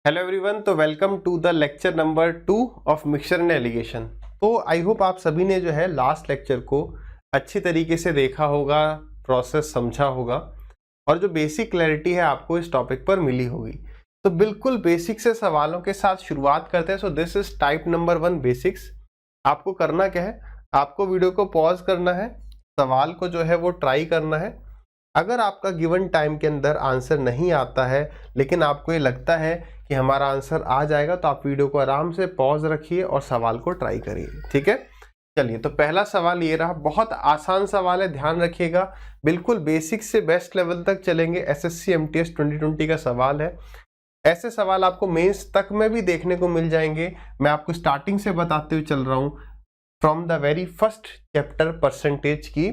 Hello everyone, तो welcome to the lecture number 2 of mixture and alligation. तो I hope आप सभी ने जो है लास्ट लेक्चर को अच्छी तरीके से देखा होगा, प्रोसेस समझा होगा और जो बेसिक क्लैरिटी है आपको इस टॉपिक पर मिली होगी। तो बिल्कुल बेसिक से सवालों के साथ शुरुआत करते हैं। So this is type number 1 basics. आपको करना क्या है, आपको वीडियो को पॉज करना है, सवाल को जो है वो ट्राई करना है। अगर आपका गिवन टाइम के अंदर आंसर नहीं आता है लेकिन आपको ये लगता है कि हमारा आंसर आ जाएगा, तो आप वीडियो को आराम से पॉज रखिए और सवाल को ट्राई करिए। ठीक है, चलिए। तो पहला सवाल ये रहा, बहुत आसान सवाल है, ध्यान रखिएगा। बिल्कुल बेसिक से बेस्ट लेवल तक चलेंगे। एसएससी एमटीएस 2020 का सवाल है। ऐसे सवाल आपको मेंस तक में भी देखने को मिल जाएंगे। मैं आपको स्टार्टिंग से बताते हुए चल रहा हूं, from the very first chapter percentage की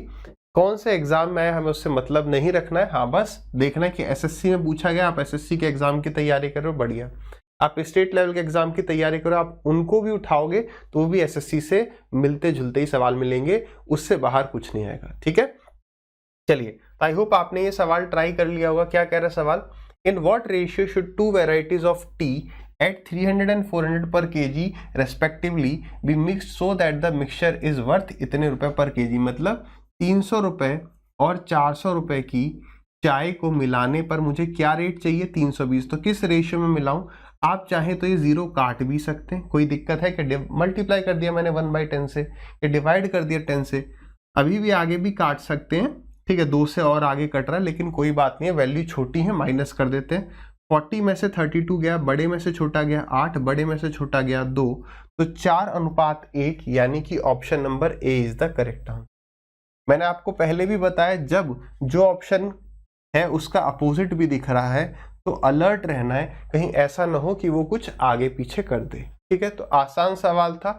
कौन से एग्जाम में आए हमें उससे मतलब नहीं रखना है। हाँ, बस देखना है कि एसएससी में पूछा गया, आप एसएससी के एग्जाम की तैयारी कर रहे हो, बढ़िया। आप स्टेट लेवल के एग्जाम की तैयारी करो, आप उनको भी उठाओगे तो वो भी एसएससी से मिलते जुलते ही सवाल मिलेंगे, उससे बाहर कुछ नहीं आएगा। ठीक है, चलिए। तो आई होप आपने ये सवाल ट्राई कर लिया होगा। क्या कह रहा है सवाल, in what ratio should to varieties of T at 300 and 400 per kg respectively be mixed so that the mixture is worth इतने रुपए पर केजी। मतलब 300 रुपए और 400 रुपए की चाय को मिलाने पर मुझे क्या रेट चाहिए, 320। तो किस रेशियो में मिलाऊं? आप चाहें तो ये जीरो काट भी सकते हैं, कोई दिक्कत है कि मल्टीप्लाई कर दिया मैंने 1/10 से, या डिवाइड कर दिया 10 से, अभी भी आगे भी काट सकते हैं। ठीक है, 2 से और आगे कट रहा है लेकिन कोई बात नहीं है, वैल्यू छोटी है, माइनस कर देते हैं। 40 में से 32 गया, बड़े में से छोटा गया 8, बड़े में से छोटा गया 2, तो 4:1, यानी कि option number A is the correct answer. मैंने आपको पहले भी बताया, जब जो ऑप्शन है उसका अपोजिट भी दिख रहा है तो अलर्ट रहना है, कहीं ऐसा ना हो कि वो कुछ आगे पीछे कर दे। ठीक है, तो आसान सवाल था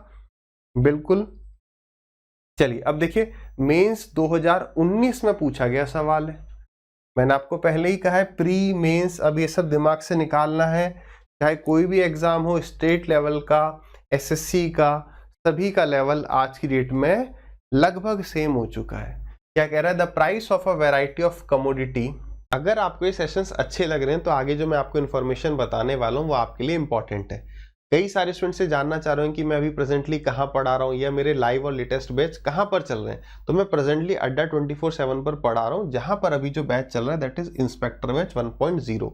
बिल्कुल। चलिए अब देखिए, मेंस 2019 में पूछा गया सवाल है। मैंने आपको पहले ही कहा है प्री मेंस, अब ये सब दिमाग से निकालना है। चाहे कोई भी एग्जाम हो, स्टेट लेवल का, एसएससी का, सभी का लेवल आज की डेट में लगभग सेम हो चुका है। क्या कह रहा है, the price of a variety of commodity. अगर आपको ये सेशंस अच्छे लग रहे हैं तो आगे जो मैं आपको इन्फॉर्मेशन बताने वाला हूँ वो आपके लिए इंपॉर्टेंट है। कई सारे स्टूडेंट से जानना चाह रहे हैं कि मैं अभी प्रेजेंटली कहाँ पढ़ा रहा हूँ या मेरे लाइव और लेटेस्ट बैच कहाँ पर चल रहे हैं। तो मैं प्रेजेंटली अड्डा 24/7 पर पढ़ा रहा हूँ, जहाँ पर अभी जो बैच चल रहा है दैट इज इंस्पेक्टर बैच 1.0।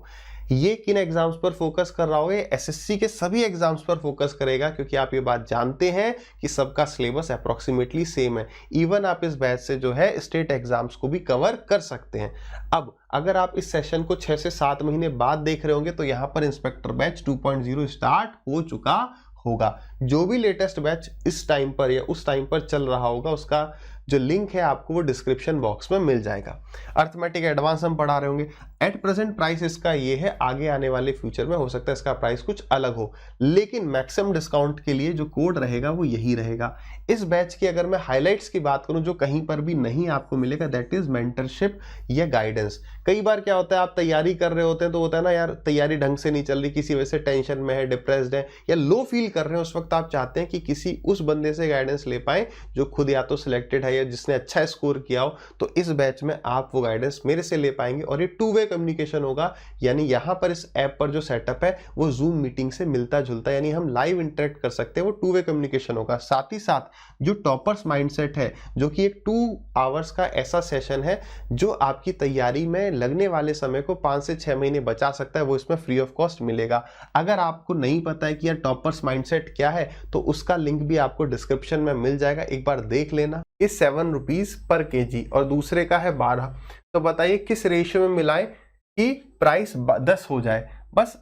ये किन एग्जाम्स पर फोकस कर रहा होगा? एसएससी के सभी एग्जाम्स पर फोकस करेगा, क्योंकि आप ये बात जानते हैं कि सबका सिलेबस अप्रोक्सीमेटली सेम है। इवन आप इस बैच से जो है स्टेट एग्जाम्स को भी कवर कर सकते हैं। अब अगर आप इस सेशन को 6 से 7 महीने बाद देख रहे होंगे तो यहाँ पर इंस्पेक्टर बैच 2.0 स्टार्ट हो चुका होगा। जो भी लेटेस्ट बैच इस टाइम पर या उस टाइम पर चल रहा होगा उसका जो लिंक है आपको वो डिस्क्रिप्शन बॉक्स में मिल जाएगा। अर्थमेटिक एडवांस हम पढ़ा रहे होंगे। एट प्रेजेंट प्राइस इसका ये है, आगे आने वाले फ्यूचर में हो सकता है इसका प्राइस कुछ अलग हो, लेकिन मैक्सिमम डिस्काउंट के लिए जो कोड रहेगा वो यही रहेगा। इस बैच की अगर मैं हाईलाइट्स की बात करूं जो कहीं पर भी नहीं आपको मिलेगा, दैट इज मेंटरशिप या गाइडेंस। कई बार क्या होता है, आप तैयारी कर रहे होते हैं तो होता है ना यार, तैयारी ढंग से नहीं चल रही, किसी वजह से टेंशन में है, डिप्रेस्ड है या लो फील कर रहे हैं, उस वक्त आप चाहते हैं कि किसी उस बंदे से गाइडेंस ले पाए जो खुद या तो सिलेक्टेड है या जिसने अच्छा स्कोर किया हो। तो इस बैच में आप वो गाइडेंस मेरे से ले पाएंगे और ये 2 वे कम्युनिकेशन होगा। यानी यहां पर इस ऐप पर जो सेटअप है वो जूम मीटिंग से मिलता जुलता, यानी हम लाइव इंटरेक्ट कर सकते हैं, वो 2 वे कम्युनिकेशन होगा। साथ ही साथ जो टॉपर्स माइंडसेट है, जो कि एक 2 आवर्स का ऐसा सेशन है जो आपकी तैयारी में लगने वाले समय को 5 से 6 महीने बचा सकता है, वो इसमें फ्री ऑफ कॉस्ट मिलेगा। अगर आपको नहीं पता है कि यार टॉपर्स माइंडसेट क्या है तो उसका लिंक भी आपको डिस्क्रिप्शन में मिल जाएगा, एक बार देख लेना। इस 7 रुपीज पर केजी और दूसरे का है 12। तो बताइए किस रेशियो में मिलाएं कि प्राइस 10 हो जाए। बस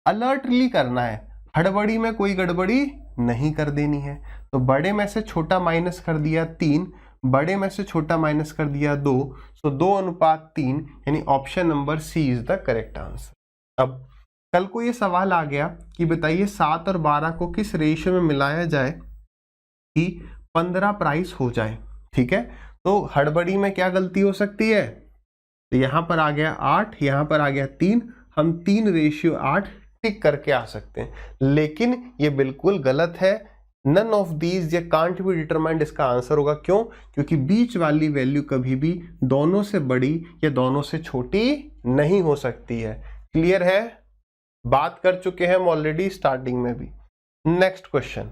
अलर्टली करना है, हड़बड़ी में कोई गड़बड़ी नहीं कर देनी है। तो बड़े में से छोटा माइनस कर दिया 3, बड़े में से छोटा माइनस कर दिया 2, तो 2:3, यानी option number C is the correct answer. अब कल को ये सवाल आ गया कि बताइए 7 और 12 को किस रेशियो में मिलाया जाए कि 15 प्राइस हो जाए। ठीक है, तो हड़बड़ी में क्या गलती हो सकती है? तो यहां पर आ गया 8, यहां पर आ गया 3, हम 3:8 टिक करके आ सकते हैं, लेकिन ये बिल्कुल गलत है। नन ऑफ दीज, ये कांट बी डिटरमाइंड इसका आंसर होगा। क्यों? क्योंकि बीच वाली वैल्यू कभी भी दोनों से बड़ी या दोनों से छोटी नहीं हो सकती है। क्लियर है? बात कर चुके हैं हम ऑलरेडी स्टार्टिंग में भी। नेक्स्ट क्वेश्चन,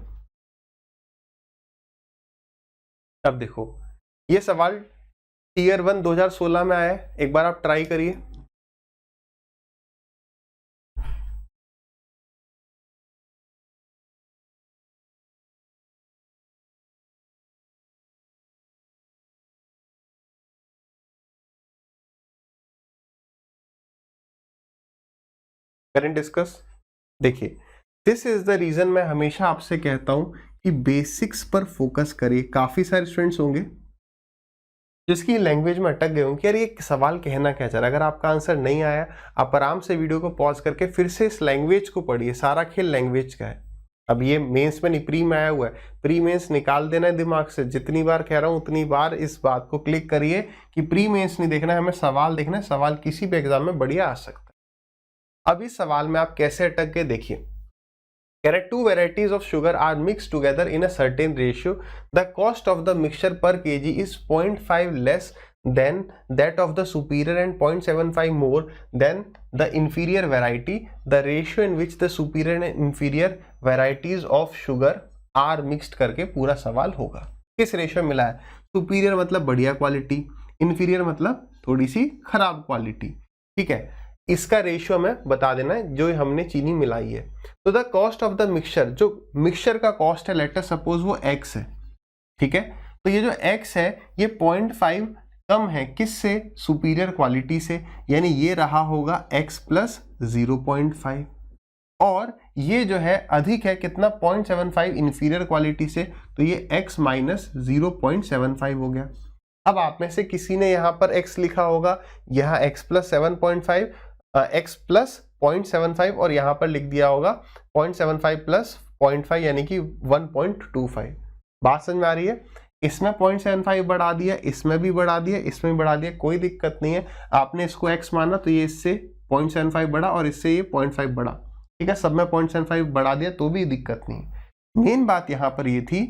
अब देखो ये सवाल टीयर 1 2016 में आया है, एक बार आप ट्राई करिए। Current discuss. देखिए, दिस इज द रीजन मैं हमेशा आपसे कहता हूं कि बेसिक्स पर फोकस करिए। काफी सारे स्टूडेंट्स होंगे जिसकी लैंग्वेज में अटक गए होंगे कि यार ये सवाल कहना क्या चाह रहा है। अगर आपका आंसर नहीं आया, आप आराम से वीडियो को पॉज करके फिर से इस लैंग्वेज को पढ़िए। सारा खेल लैंग्वेज का है। अब ये मेंस में नहीं, प्री में आया हुआ है। प्री मेंस निकाल देना है दिमाग से। जितनी बार कह रहा हूं उतनी बार इस बात को क्लिक करिए कि प्री मेंस नहीं देखना है, हमें सवाल देखना है। सवाल किसी भी एग्जाम में बढ़िया आ सकता है। अब इस सवाल में आप कैसे अटक गए देखिए। Correct, two varieties of sugar are mixed together in a certain ratio. The cost of the mixture per kg is 0.5 less than that of the superior and 0.75 more than the inferior variety. The ratio in which the superior and inferior varieties of sugar are mixed करके पूरा सवाल होगा। किस ratio मिला है? Superior मतलब बढ़िया quality, inferior मतलब थोड़ी सी खराब क्वालिटी। ठीक है, इसका रेशियो में बता देना है जो हमने चीनी मिलाई है। तो the cost of the mixture, जो मिक्सचर का कॉस्ट है, लेट अस सपोज वो x है। ठीक है, तो ये जो x है ये 0.5 कम है किससे? सुपीरियर क्वालिटी से, यानी ये रहा होगा x प्लस 0.5, और ये जो है अधिक है कितना? 0.75 इंफीरियर क्वालिटी से, तो ये x माइनस 0.75 हो गया। अब आप में से किसी ने यहाँ पर x लिखा होगा, यहाँ x प्लस 7.5, x प्लस 0.75 और यहाँ पर लिख दिया होगा 0.75 प्लस 0.5 यानी कि 1.25। बात समझ में आ रही है? इसमें 0.75 बढ़ा दिया, इसमें भी बढ़ा दिया, इसमें भी बढ़ा दिया, कोई दिक्कत नहीं है। आपने इसको x माना तो ये इससे 0.75 बढ़ा और इससे ये 0.5 बढ़ा। ठीक है, सब में 0.75 बढ़ा दिया तो भी दिक्कत नहीं। मेन बात यहाँ पर ये थी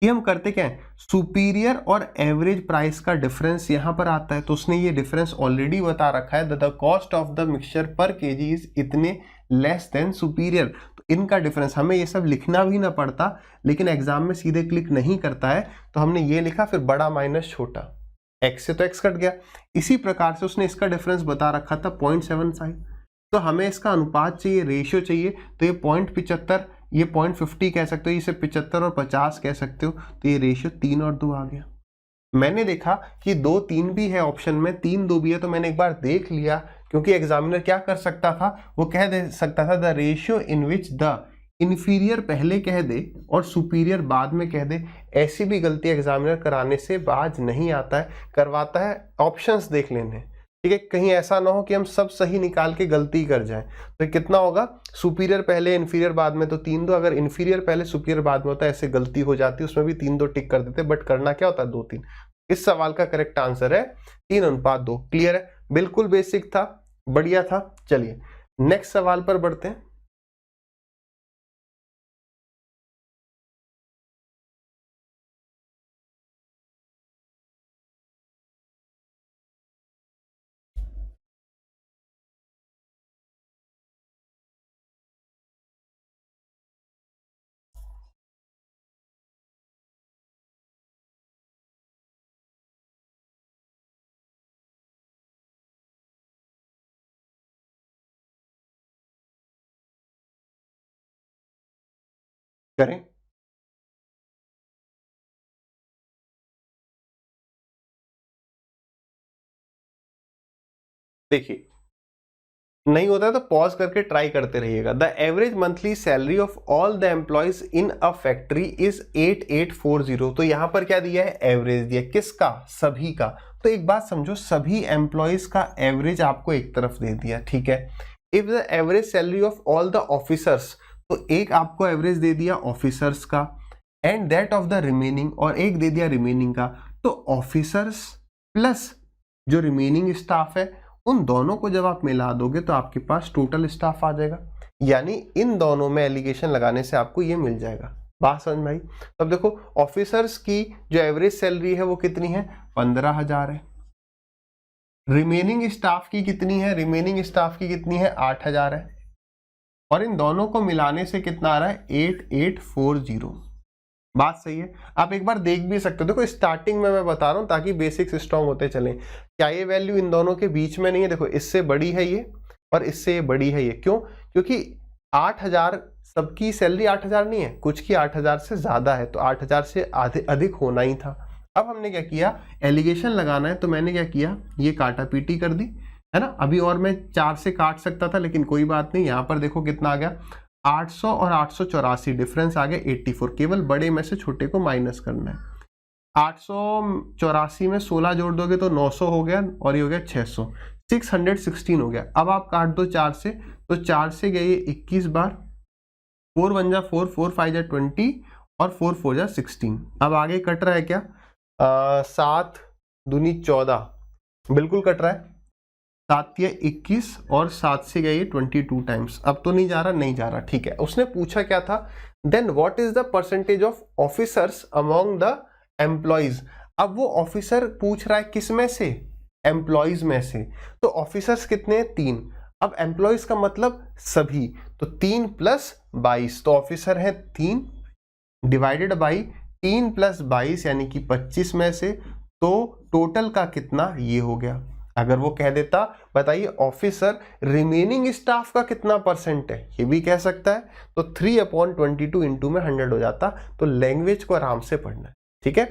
कि हम करते क्या है, सुपीरियर और एवरेज प्राइस का डिफरेंस यहां पर आता है। तो उसने ये डिफरेंस ऑलरेडी बता रखा है, the cost of the mixture पर केजी इज इतने लेस देन सुपीरियर। तो इनका डिफरेंस, हमें ये सब लिखना भी ना पड़ता, लेकिन एग्जाम में सीधे क्लिक नहीं करता है, तो हमने ये लिखा फिर बड़ा माइनस छोटा, एक्स से तो एक्स कट गया। इसी प्रकार से उसने इसका डिफरेंस बता रखा था 0.75, तो हमें इसका अनुपात चाहिए, रेशियो चाहिए। तो ये 0.75, ये 0.50 कह सकते हो, इसे 75 और 50 कह सकते हो। तो ये रेशियो 3 और 2 आ गया। मैंने देखा कि 2 3 भी है ऑप्शन में, 3 2 भी है, तो मैंने एक बार देख लिया, क्योंकि एग्जामिनर क्या कर सकता था, वो कह दे सकता था the ratio in which the inferior पहले कह दे और सुपीरियर बाद में कह दे। ऐसी भी गलती एग्जामिनर कराने से बाज नहीं आता है, करवाता है ऑप्शंस देख लेने। ठीक है, कहीं ऐसा ना हो कि हम सब सही निकाल के गलती कर जाएं। तो कितना होगा? सुपीरियर पहले इन्फीरियर बाद में, तो 3 2। अगर इन्फीरियर पहले सुपीरियर बाद में होता है, ऐसे गलती हो जाती, उसमें भी 3 2 टिक कर देते, बट करना क्या होता है 2 3। इस सवाल का करेक्ट आंसर है 3:2। क्लियर है? बिल्कुल बेसिक था, बढ़िया था। चलिए नेक्स्ट सवाल पर बढ़ते हैं। करें, देखिए नहीं होता है तो पॉज करके ट्राई करते रहिएगा। The average monthly salary of all the employees in a factory is 8840। तो यहां पर क्या दिया है? एवरेज दिया। किसका? सभी का। तो एक बात समझो, सभी एम्प्लॉयज का एवरेज आपको एक तरफ दे दिया। ठीक है, if the average salary of all the officers, तो एक आपको एवरेज दे दिया ऑफिसर्स का, and that of the remaining, और एक दे दिया रिमेनिंग का। तो ऑफिसर्स प्लस जो रिमेनिंग स्टाफ है, उन दोनों को जब आप मिला दोगे तो आपके पास टोटल स्टाफ आ जाएगा। यानी इन दोनों में एलिगेशन लगाने से आपको ये मिल जाएगा। बात समझ में आई? तब देखो ऑफिसर्स की जो एवरेज सैलरी है वो कितनी है? 15,000 है। रिमेनिंग स्टाफ की कितनी है? रिमेनिंग स्टाफ की कितनी है? 8,000 है। और इन दोनों को मिलाने से कितना आ रहा है 8840। बात सही है। आप एक बार देख भी सकते हो, देखो स्टार्टिंग में मैं बता रहा हूं ताकि बेसिक्स स्ट्रॉन्ग होते चले। क्या ये वैल्यू इन दोनों के बीच में नहीं है? देखो इससे बड़ी है ये और इससे ये बड़ी है ये। क्यों? क्योंकि 8000 सबकी सैलरी 8000 नहीं है, कुछ की 8000 से ज्यादा है, तो 8000 से अधिक होना ही था। अब हमने क्या किया, एलिगेशन लगाना है, तो मैंने क्या किया, ये काटा पीटी कर दी, है ना। अभी और मैं 4 से काट सकता था, लेकिन कोई बात नहीं। यहाँ पर देखो कितना आ गया, 800 और 884 डिफरेंस आ गया 84। केवल बड़े में से छोटे को माइनस करना है। 884 में 16 जोड़ दोगे तो 900 हो गया, और ये हो गया 600, 616 हो गया। अब आप काट दो 4 से, तो 4 से गए 21 बार, 4 1 जा 4, 4 5 जा 20 और 4 4 जा 16। अब आगे कट रहा है क्या, 7 दूनी 14, बिल्कुल कट रहा है। 7 या 21 और 7 से गए 22 टाइम्स। अब तो नहीं जा रहा, नहीं जा रहा, ठीक है। उसने पूछा क्या था, then what is the percentage of officers among the employees. अब वो ऑफिसर पूछ रहा है किस में से, एम्प्लॉइज में से। तो ऑफिसर्स कितने हैं, 3। अब एम्प्लॉइज का मतलब सभी, तो 3 + 22, तो ऑफिसर है 3 डिवाइडेड बाई 3 + 22 यानी कि 25 में से, तो टोटल का कितना, ये हो गया। अगर वो कह देता बताइए ऑफिसर रिमेनिंग स्टाफ का कितना परसेंट है, ये भी कह सकता है, तो 3/22 इंटू में 100 हो जाता। तो लैंग्वेज को आराम से पढ़ना है, ठीक है।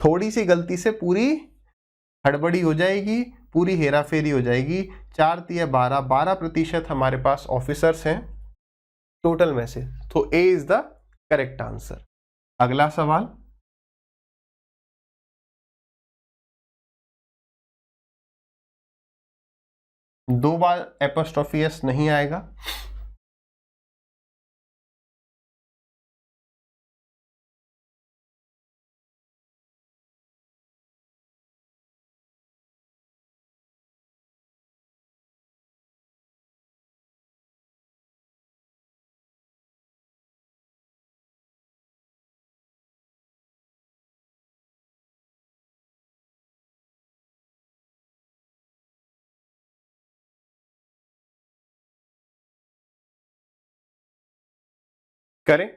थोड़ी सी गलती से पूरी हड़बड़ी हो जाएगी, पूरी हेरा फेरी हो जाएगी। 4 तिया 12, 12% हमारे पास ऑफिसर्स हैं टोटल में से, तो ए इज द करेक्ट आंसर। अगला सवाल, दो बार एपोस्ट्रोफी एस नहीं आएगा। करें,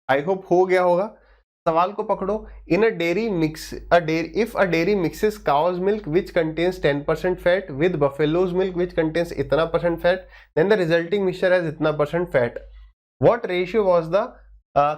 आई होप हो गया होगा। सवाल को पकड़ो। In a dairy mix if a dairy mixes cow's milk which contains 10% fat with buffalo's milk which contains इतना % fat, then the resulting mixture has इतना % fat. What ratio was the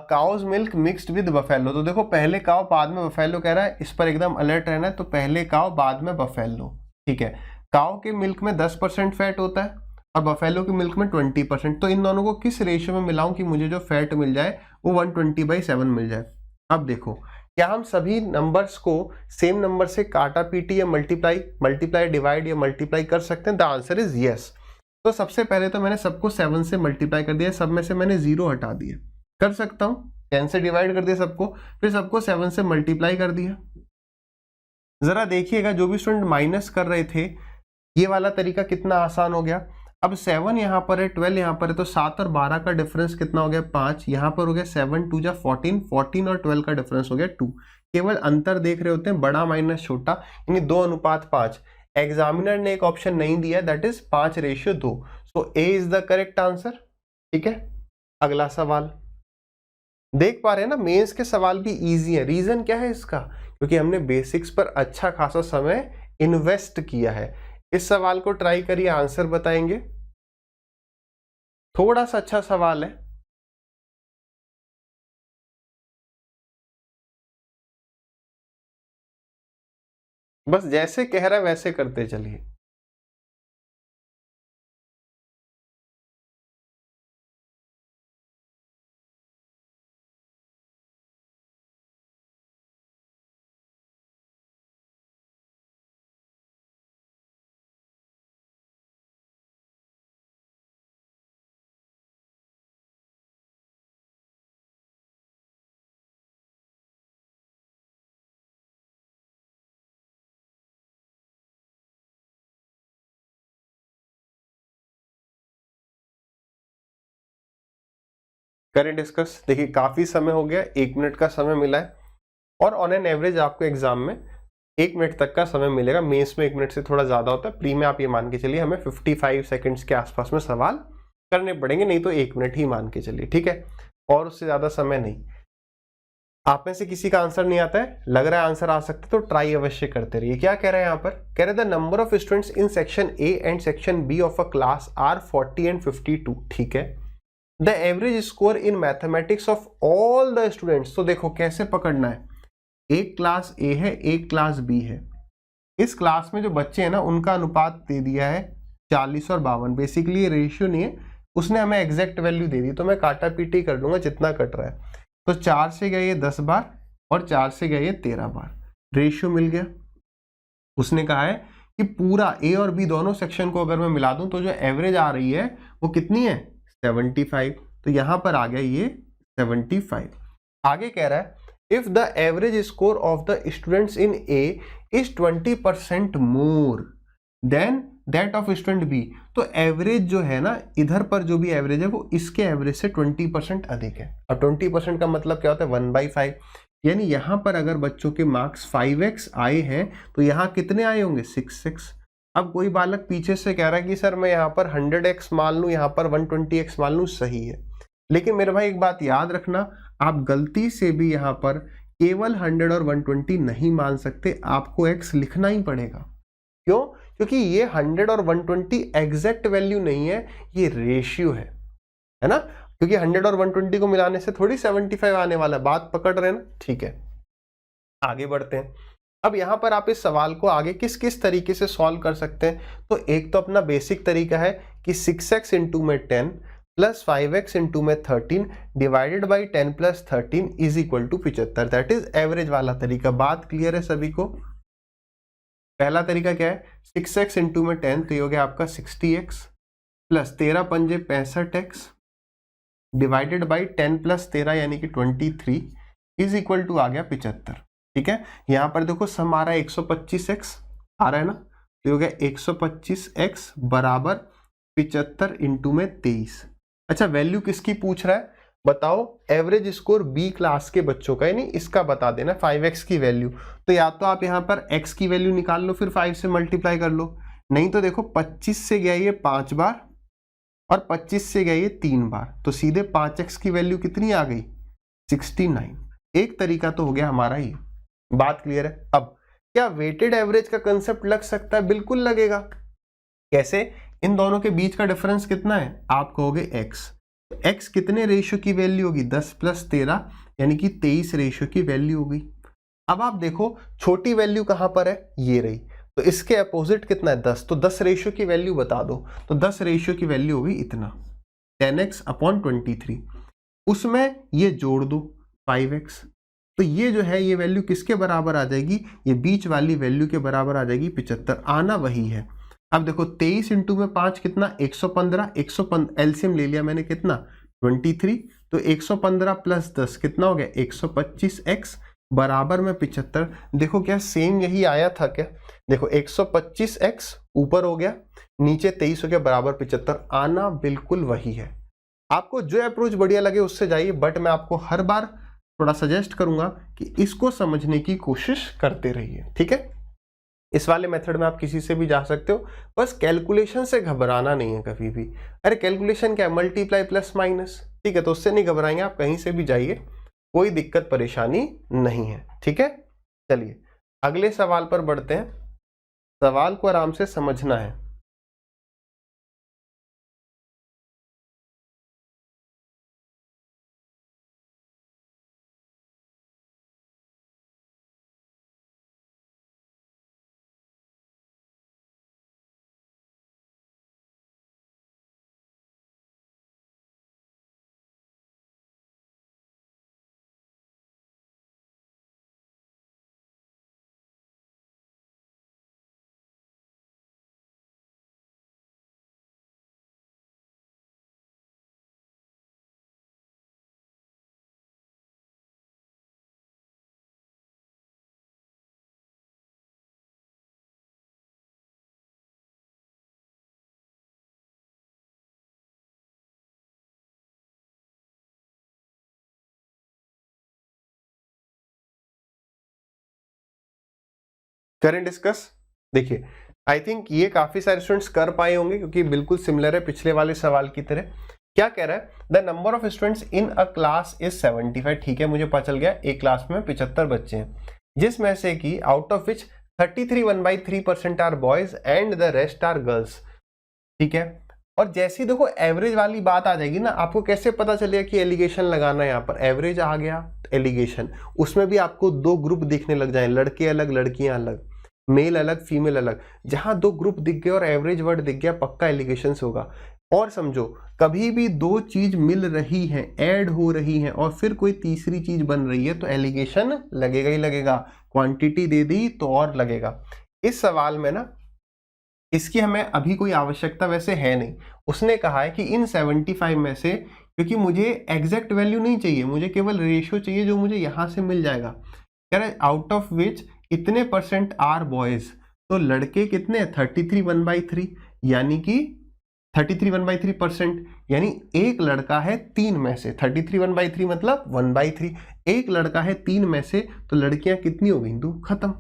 cow's milk mixed with buffalo. तो देखो पहले काव बाद में buffalo कह रहा है, इस पर एकदम अलर्ट रहना है। तो पहले काव बाद में बफेलो, ठीक है। काव के मिल्क में 10% फैट होता है और बफेलो की मिल्क में 20%। तो इन दोनों को किस रेशियो में मिलाऊं कि मुझे जो फैट मिल जाए वो 120/7 मिल जाए। अब देखो, क्या हम सभी नंबर्स को सेम नंबर से काटा पीटी या मल्टीप्लाई डिवाइड या मल्टीप्लाई कर सकते हैं? The answer is yes. तो सबसे पहले तो मैंने सबको 7 से मल्टीप्लाई कर दिया, सब में से मैंने 0 हटा दिया। कर सकता हूं 10 से डिवाइड कर दिया सबको, फिर सबको 7 से मल्टीप्लाई कर दिया। जरा देखिएगा, जो भी स्टूडेंट माइनस कर रहे थे, ये वाला तरीका कितना आसान हो गया। अब 7 यहाँ पर है, 12 यहाँ पर है, तो 7 और 12 का डिफरेंस कितना हो गया, 5। यहाँ पर हो गया 7 2 जा 14, 14 और 12 का डिफरेंस हो गया 2। केवल अंतर देख रहे होते हैं, बड़ा माइनस छोटा, यानी 2:5। एग्जामिनर ने एक ऑप्शन नहीं दिया, that is 5:2। So A is the correct answer, ठीक है। अगला सवाल देख पा रहे हैं ना, मेंस के सवाल भी इजी है। रीजन क्या है इसका, क्योंकि हमने बेसिक्स पर अच्छा खासा समय इन्वेस्ट किया है। इस सवाल को ट्राई करिए, आंसर बताएंगे। थोड़ा सा अच्छा सवाल है। बस जैसे कह रहा है वैसे करते चलिए। करें डिस्कस। देखिए काफी समय हो गया, 1 मिनट का समय मिला है, और ऑन एन एवरेज आपको एग्जाम में 1 मिनट तक का समय मिलेगा। मेंस में 1 मिनट से थोड़ा ज्यादा होता है, प्री में आप ये मान के चलिए हमें 55 सेकंड्स के आसपास में सवाल करने पड़ेंगे, नहीं तो 1 मिनट ही मान के चलिए, ठीक है, और उससे ज्यादा समय नहीं। आप में से किसी का आंसर नहीं आता है, लग रहा है आंसर आ सकता है, तो ट्राई अवश्य करते रहिए। क्या कह रहे हैं यहाँ पर, कह रहे the number of students in section A and section B of a class are 40 and 52, ठीक है। The average score in mathematics of all the students, तो देखो कैसे पकड़ना है, एक क्लास ए है, एक क्लास बी है। इस क्लास में जो बच्चे हैं ना, उनका अनुपात दे दिया है 40 और 52, बेसिकली ये रेशियो नहीं है, उसने हमें एग्जैक्ट वैल्यू दे दी, तो मैं काटा पीटी कर लूंगा जितना कट रहा है। तो 4 से गया ये 10 बार और 4 से गया ये 13 बार, रेशियो मिल गया। उसने कहा है कि पूरा ए और बी दोनों सेक्शन को अगर मैं मिला दूं तो जो एवरेज आ रही है वो कितनी है, 75। तो यहां पर आ गया ये 75। आगे कह रहा है if the average score of the students in A is 20% more than that of student B, तो एवरेज जो है ना, इधर पर जो भी एवरेज है वो इसके एवरेज से 20% अधिक है। अब 20% का मतलब क्या होता है, 1/5, यानी यहां पर अगर बच्चों के मार्क्स 5x आए हैं तो यहां कितने आए होंगे, 6x। अब कोई बालक पीछे से कह रहा है कि सर मैं यहाँ पर 100x मान लूं, यहाँ पर 120x मान लूं, सही है, लेकिन मेरे भाई एक बात याद रखना, आप गलती से भी यहाँ पर केवल 100 और 120 नहीं मान सकते, आपको x लिखना ही पड़ेगा। क्यों, क्योंकि ये 100 और 120 एग्जैक्ट वैल्यू नहीं है, ये रेशियो है ना, क्योंकि 100 और 120 को मिलाने से थोड़ी 75 आने वाला है, बात पकड़ रहे हैं ना, ठीक है। आगे बढ़ते हैं। अब यहां पर आप इस सवाल को आगे किस किस तरीके से सॉल्व कर सकते हैं, तो एक तो अपना बेसिक तरीका है कि 6x इंटू में 10 प्लस 5x इंटू में 13 divided by 10 plus 13 is equal to 75, that is average वाला तरीका। बात क्लियर है सभी को। पहला तरीका क्या है, 6x इंटू में 10, तो ये हो गया आपका 60x प्लस 13 पंजे 65x डिवाइडेड बाई 10 प्लस 13 यानी कि 23 इज इक्वल टू आ गया 75, ठीक है। यहां पर देखो सम आ रहा है 125x आ रहा है ना, तो हो गया 125x बराबर 75 इंटू में 23। अच्छा, वैल्यू किसकी पूछ रहा है, बताओ, एवरेज स्कोर बी क्लास के बच्चों का, यानी इसका बता देना 5x की वैल्यू। तो या तो आप यहां पर x की वैल्यू निकाल लो, फिर 5 से मल्टीप्लाई कर लो, नहीं तो देखो 25 से गया ये 5 बार और 25 से गया ये 3 बार, तो सीधे 5x की वैल्यू कितनी आ गई, 69। एक तरीका तो हो गया हमारा ये। बात क्लियर है। अब क्या वेटेड एवरेज का कंसेप्ट लग सकता है, बिल्कुल लगेगा। कैसे, इन दोनों के बीच का डिफरेंस कितना है, आप कहोगे x, तो x कितने रेशियो की वैल्यू होगी, 10 प्लस 13 यानी कि 23 रेशियो की वैल्यू होगी। अब आप देखो छोटी वैल्यू कहां पर है, ये रही, तो इसके अपोजिट कितना है, 10, तो 10 रेशियो की वैल्यू बता दो, तो 10 रेशियो की वैल्यू होगी इतना, 10x अपॉन 23, उसमें ये जोड़ दो 5x, तो ये जो है ये वैल्यू किसके बराबर आ जाएगी, ये बीच वाली वैल्यू के बराबर आ जाएगी 75, आना वही है। अब देखो 23 इंटू में 5 कितना, 115, 115 एलसीएम ले लिया मैंने, कितना 23, तो 115 प्लस 10 कितना हो गया 125x बराबर में 75। देखो क्या सेम यही आया था क्या, देखो 125x ऊपर हो गया, नीचे 23 हो गया, बराबर 75, आना बिल्कुल वही है। आपको जो अप्रोच बढ़िया लगे उससे जाइए, बट मैं आपको हर बार थोड़ा सजेस्ट करूंगा कि इसको समझने की कोशिश करते रहिए, ठीक है। इस वाले मेथड में आप किसी से भी जा सकते हो, बस कैलकुलेशन से घबराना नहीं है कभी भी। अरे कैलकुलेशन क्या है, मल्टीप्लाई प्लस माइनस, ठीक है, तो उससे नहीं घबराएंगे, आप कहीं से भी जाइए, कोई दिक्कत परेशानी नहीं है, ठीक है। चलिए अगले सवाल पर बढ़ते हैं, सवाल को आराम से समझना है। करें डिस्कस। देखिए आई थिंक ये काफी सारे स्टूडेंट्स कर पाए होंगे क्योंकि बिल्कुल सिमिलर है पिछले वाले सवाल की तरह। क्या कह रहा है, the number of students in a class is 75। ठीक है, मुझे पता चल गया एक क्लास में 75 बच्चे हैं, जिसमें से कि out of which 33 1/3% are boys and the rest are girls. ठीक है, और जैसे ही देखो एवरेज वाली बात आ जाएगी ना, आपको कैसे पता चलेगा कि एलिगेशन लगाना है। यहाँ पर एवरेज आ गया, एलिगेशन, उसमें भी आपको दो ग्रुप दिखने लग जाए, लड़के अलग लड़कियां अलग, मेल अलग फीमेल अलग। जहां दो ग्रुप दिख गए और एवरेज वर्ड दिख गया, पक्का एलिगेशन होगा। और समझो, कभी भी दो चीज मिल रही है, ऐड हो रही है और फिर कोई तीसरी चीज बन रही है तो एलिगेशन लगेगा ही लगेगा। क्वांटिटी दे दी तो और लगेगा। इस सवाल में ना इसकी हमें अभी कोई आवश्यकता वैसे है नहीं। उसने कहा है कि इन 75 में से, क्योंकि मुझे एग्जैक्ट वैल्यू नहीं चाहिए, मुझे केवल रेशियो चाहिए जो मुझे यहां से मिल जाएगा। कह रहे आउट ऑफ विच इतने परसेंट आर बॉयज, तो लड़के कितने, 33 1/3, यानी कि 33 1/3%, यानी एक लड़का है 3 में से। 33 1/3 मतलब 1/3, एक लड़का है 3 में से, तो लड़कियां कितनी हो गई, दो, खत्म।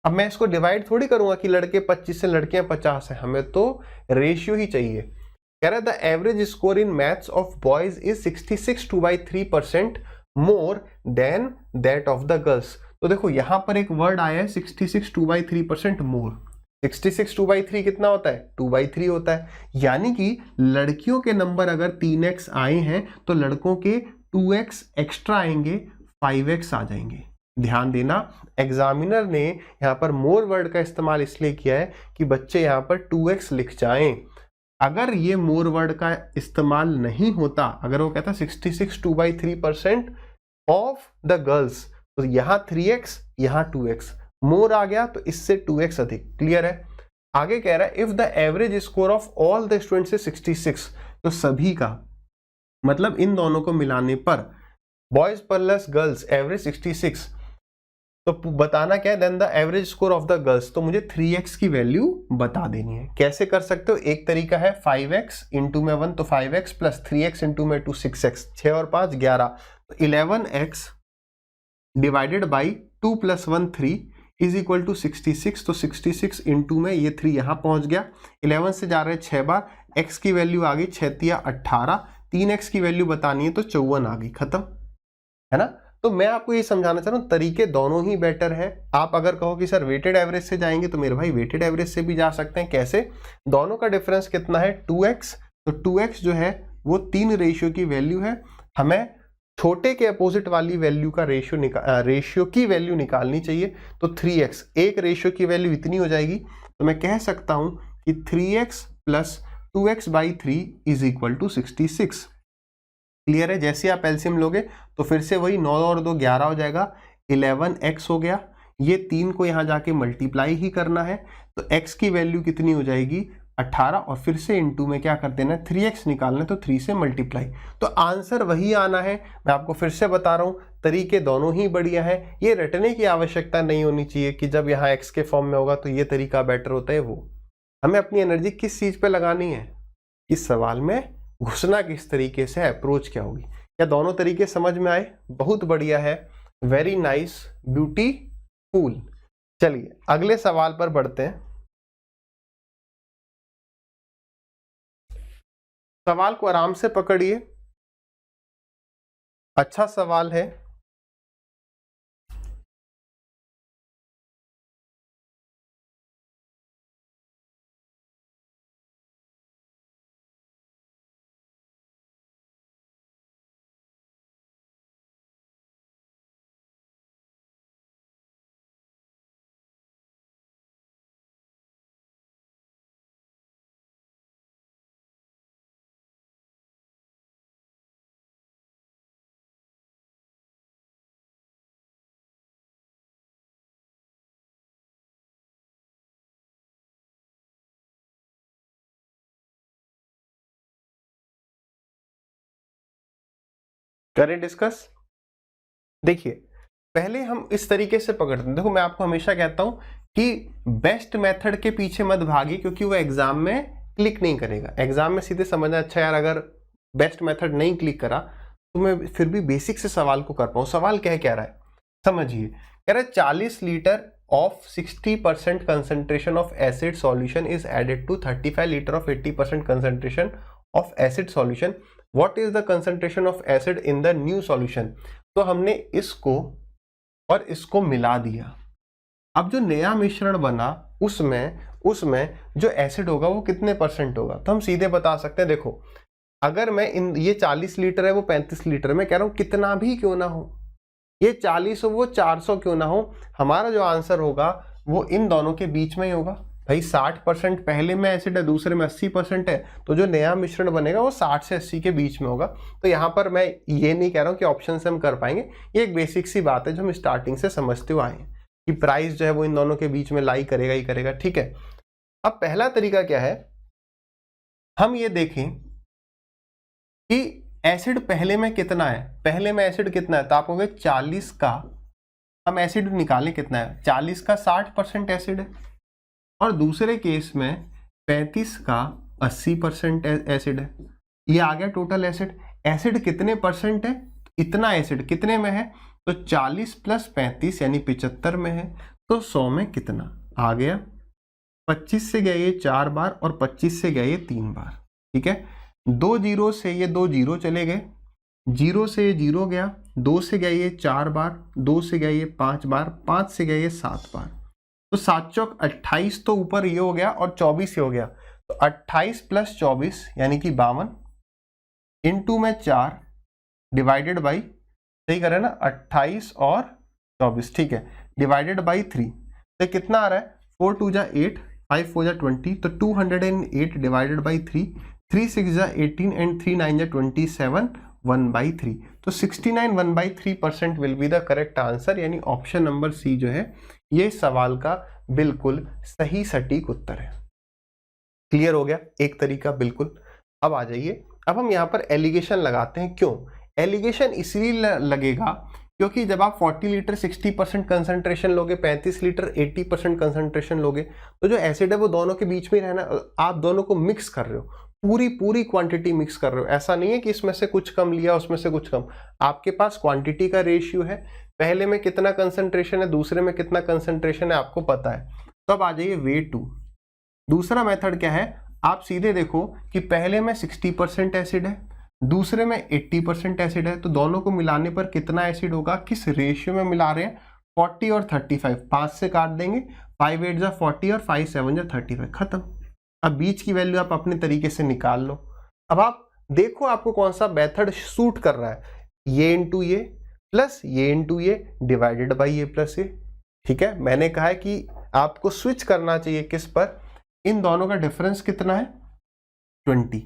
अब मैं इसको डिवाइड थोड़ी करूंगा कि लड़के 25 से लड़कियां 50 है, हमें तो रेशियो ही चाहिए। कह रहा है the average score in maths of boys is 66 2/3% more than that of the girls. तो देखो यहां पर एक वर्ड आया है 66 2/3% मोर। 66 2/3 कितना होता है, 2/3 होता है, यानी कि लड़कियों के नंबर अगर 3x आए हैं तो लड़कों के 2x एक्स्ट्रा आएंगे, 5x आ जाएंगे। ध्यान देना, एग्जामिनर ने यहां पर मोर वर्ड का इस्तेमाल इसलिए किया है कि बच्चे यहां पर 2x लिख जाएं। अगर ये मोर वर्ड का इस्तेमाल नहीं होता, अगर वो कहता 66 2/3% ऑफ द गर्ल्स, तो यहां 3x यहां 2x, मोर आ गया तो इससे 2x अधिक। क्लियर है। आगे कह रहा है if the average score of all the students is 66, तो सभी का मतलब इन दोनों को मिलाने पर बॉयज प्लस गर्ल्स एवरेज 66, तो बताना क्या है, then the average score of the girls, तो मुझे 3x की वैल्यू बता देनी है। कैसे कर सकते हो, एक तरीका है 5x इंटू में 1 तो 5x प्लस 3x इंटू में 2 6x, 6 और 5 11, तो 11x divided by 2 + 1 3 is equal to 66। तो 66 इंटू में ये 3 यहां पहुंच गया, 11 से जा रहे हैं 6 बार, x की वैल्यू आ गई 6 × 18, 3x की वैल्यू बतानी है तो 54 आ गई, खत्म है ना। तो मैं आपको ये समझाना चाह रहा हूं, तरीके दोनों ही बेटर है। आप अगर कहो कि सर वेटेड एवरेज से जाएंगे, तो मेरे भाई वेटेड एवरेज से भी जा सकते हैं। कैसे, दोनों का डिफरेंस कितना है, 2x, तो 2x जो है वो 3 रेशियो की वैल्यू है, हमें छोटे के अपोजिट वाली वैल्यू का रेशियो की वैल्यू निकालनी चाहिए। तो 3x, एक रेशियो की वैल्यू इतनी हो जाएगी, तो मैं कह सकता हूं कि 3x + 2x/3 is equal to 66। Clear है। जैसे आप एलसीएम लोगे तो फिर से वही 9 और 2 11 हो जाएगा, 11x हो गया, ये 3 को यहां जाके मल्टीप्लाई ही करना है, तो x की वैल्यू कितनी हो जाएगी 18, और फिर से इनटू में क्या कर देना है 3x निकालना है, तो 3 से मल्टीप्लाई, तो आंसर वही आना है। मैं आपको फिर से बता रहा हूं, तरीके दोनों ही बढ़िया है, ये रटने की आवश्यकता नहीं होनी चाहिए कि जब यहाँ x के फॉर्म में होगा तो ये तरीका बेटर होता है। वो हमें अपनी एनर्जी किस चीज पे लगानी है, इस सवाल में घुसना किस तरीके से, अप्रोच क्या होगी। क्या दोनों तरीके समझ में आए, बहुत बढ़िया है, वेरी नाइस, ब्यूटीफुल। चलिए अगले सवाल पर बढ़ते हैं। सवाल को आराम से पकड़िए, अच्छा सवाल है। करें डिस्कस। देखिए पहले हम इस तरीके से पकड़ते हैं, देखो मैं आपको हमेशा कहता हूं कि बेस्ट मेथड के पीछे मत भागी, क्योंकि वो एग्जाम में क्लिक नहीं करेगा। एग्जाम में सीधे समझना, अच्छा यार अगर बेस्ट मेथड नहीं क्लिक करा तो मैं फिर भी बेसिक से सवाल को कर पाऊं। सवाल क्या रहा है समझिए, कह रहा है 40 litre of 60% concentration of acid solution is added to 35 liter of 80% concentration of acid solution. What is the concentration of acid in the new solution? तो हमने इसको और इसको मिला दिया। अब जो नया मिश्रण बना उसमें जो एसिड होगा वो कितने परसेंट होगा, तो हम सीधे बता सकते हैं। देखो अगर मैं ये 40 लीटर है वो 35 लीटर, मैं कह रहा हूं कितना भी क्यों ना हो, ये 40 हो वो 400 क्यों ना हो, हमारा जो आंसर होगा वो इन दोनों के बीच में ही होगा। भाई 60% पहले में एसिड है, दूसरे में 80% है, तो जो नया मिश्रण बनेगा वो 60 से 80 के बीच में होगा। तो यहाँ पर मैं ये नहीं कह रहा हूँ कि ऑप्शन से हम कर पाएंगे, ये एक बेसिक सी बात है जो हम स्टार्टिंग से समझते हुए आए हैं कि प्राइस जो है वो इन दोनों के बीच में लाई करेगा ही करेगा। ठीक है, अब पहला तरीका क्या है, हम ये देखें कि एसिड पहले में कितना है, पहले में एसिड कितना है, तो आप कहोगे 40 का, हम एसिड निकालें कितना है, 40 का 60% एसिड है, और दूसरे केस में 35 का 80% एसिड है। ये आ गया टोटल एसिड। एसिड कितने परसेंट है, इतना एसिड कितने में है, तो 40 प्लस 35 यानी 75 में है, तो 100 में कितना आ गया, 25 से गया ये 4 बार और 25 से गया ये 3 बार। ठीक है, 2 जीरो से ये 2 जीरो चले गए, 0 से ये 0 गया, 2 से गया ये 4 बार, 2 से गया ये 5 बार, 5 से गया ये 7 बार, तो 7 चौक 28, तो ऊपर ये हो गया और 24 ये हो गया, तो 28 प्लस 24 यानी कि 52 इंटू में 4 डिवाइडेड बाई, सही करें ना, 28 और 24, ठीक है, डिवाइडेड बाई 3, तो कितना आ रहा है, 4 2 जा 8, 5 4 जा 20, तो 208 डिवाइडेड बाई 3, 3 6 जा 18 एंड 3 9 जा 27, 1/3, तो 69 1/3% will be the correct answer, यानी ऑप्शन नंबर सी जो है ये सवाल का बिल्कुल सही सटीक उत्तर है। क्लियर हो गया एक तरीका, बिल्कुल। अब आ जाइए, अब हम यहाँ पर एलिगेशन लगाते हैं। क्यों एलिगेशन इसलिए लगेगा क्योंकि जब आप 40 लीटर 60% कंसंट्रेशन लोगे, 35 लीटर 80% कंसंट्रेशन लोगे, तो जो एसिड है वो दोनों के बीच में ही रहना, आप दोनों को मिक्स कर रहे हो, पूरी क्वांटिटी मिक्स कर रहे हो। ऐसा नहीं है कि इसमें से कुछ कम लिया उसमें से कुछ कम, आपके पास क्वांटिटी का रेशियो है, पहले में कितना कंसंट्रेशन है दूसरे में कितना कंसंट्रेशन है आपको पता है। तो अब आ जाइए वे टू। दूसरा मेथड क्या है, आप सीधे देखो कि पहले में 60% एसिड है, दूसरे में 80% एसिड है, तो दोनों को मिलाने पर कितना एसिड होगा, किस रेशियो में मिला रहे हैं, 40 और 35, 5 से काट देंगे, 5 8 जा 40 और 5 7 जा 35, खत्म। अब बीच की वैल्यू आप अपने तरीके से निकाल लो। अब आप देखो आपको कौन सा मेथड सूट कर रहा है, ये इंटू ये प्लस ये इंटू ये डिवाइडेड बाई ये प्लस ये। ठीक है, मैंने कहा है कि आपको स्विच करना चाहिए किस पर, इन दोनों का डिफरेंस कितना है 20,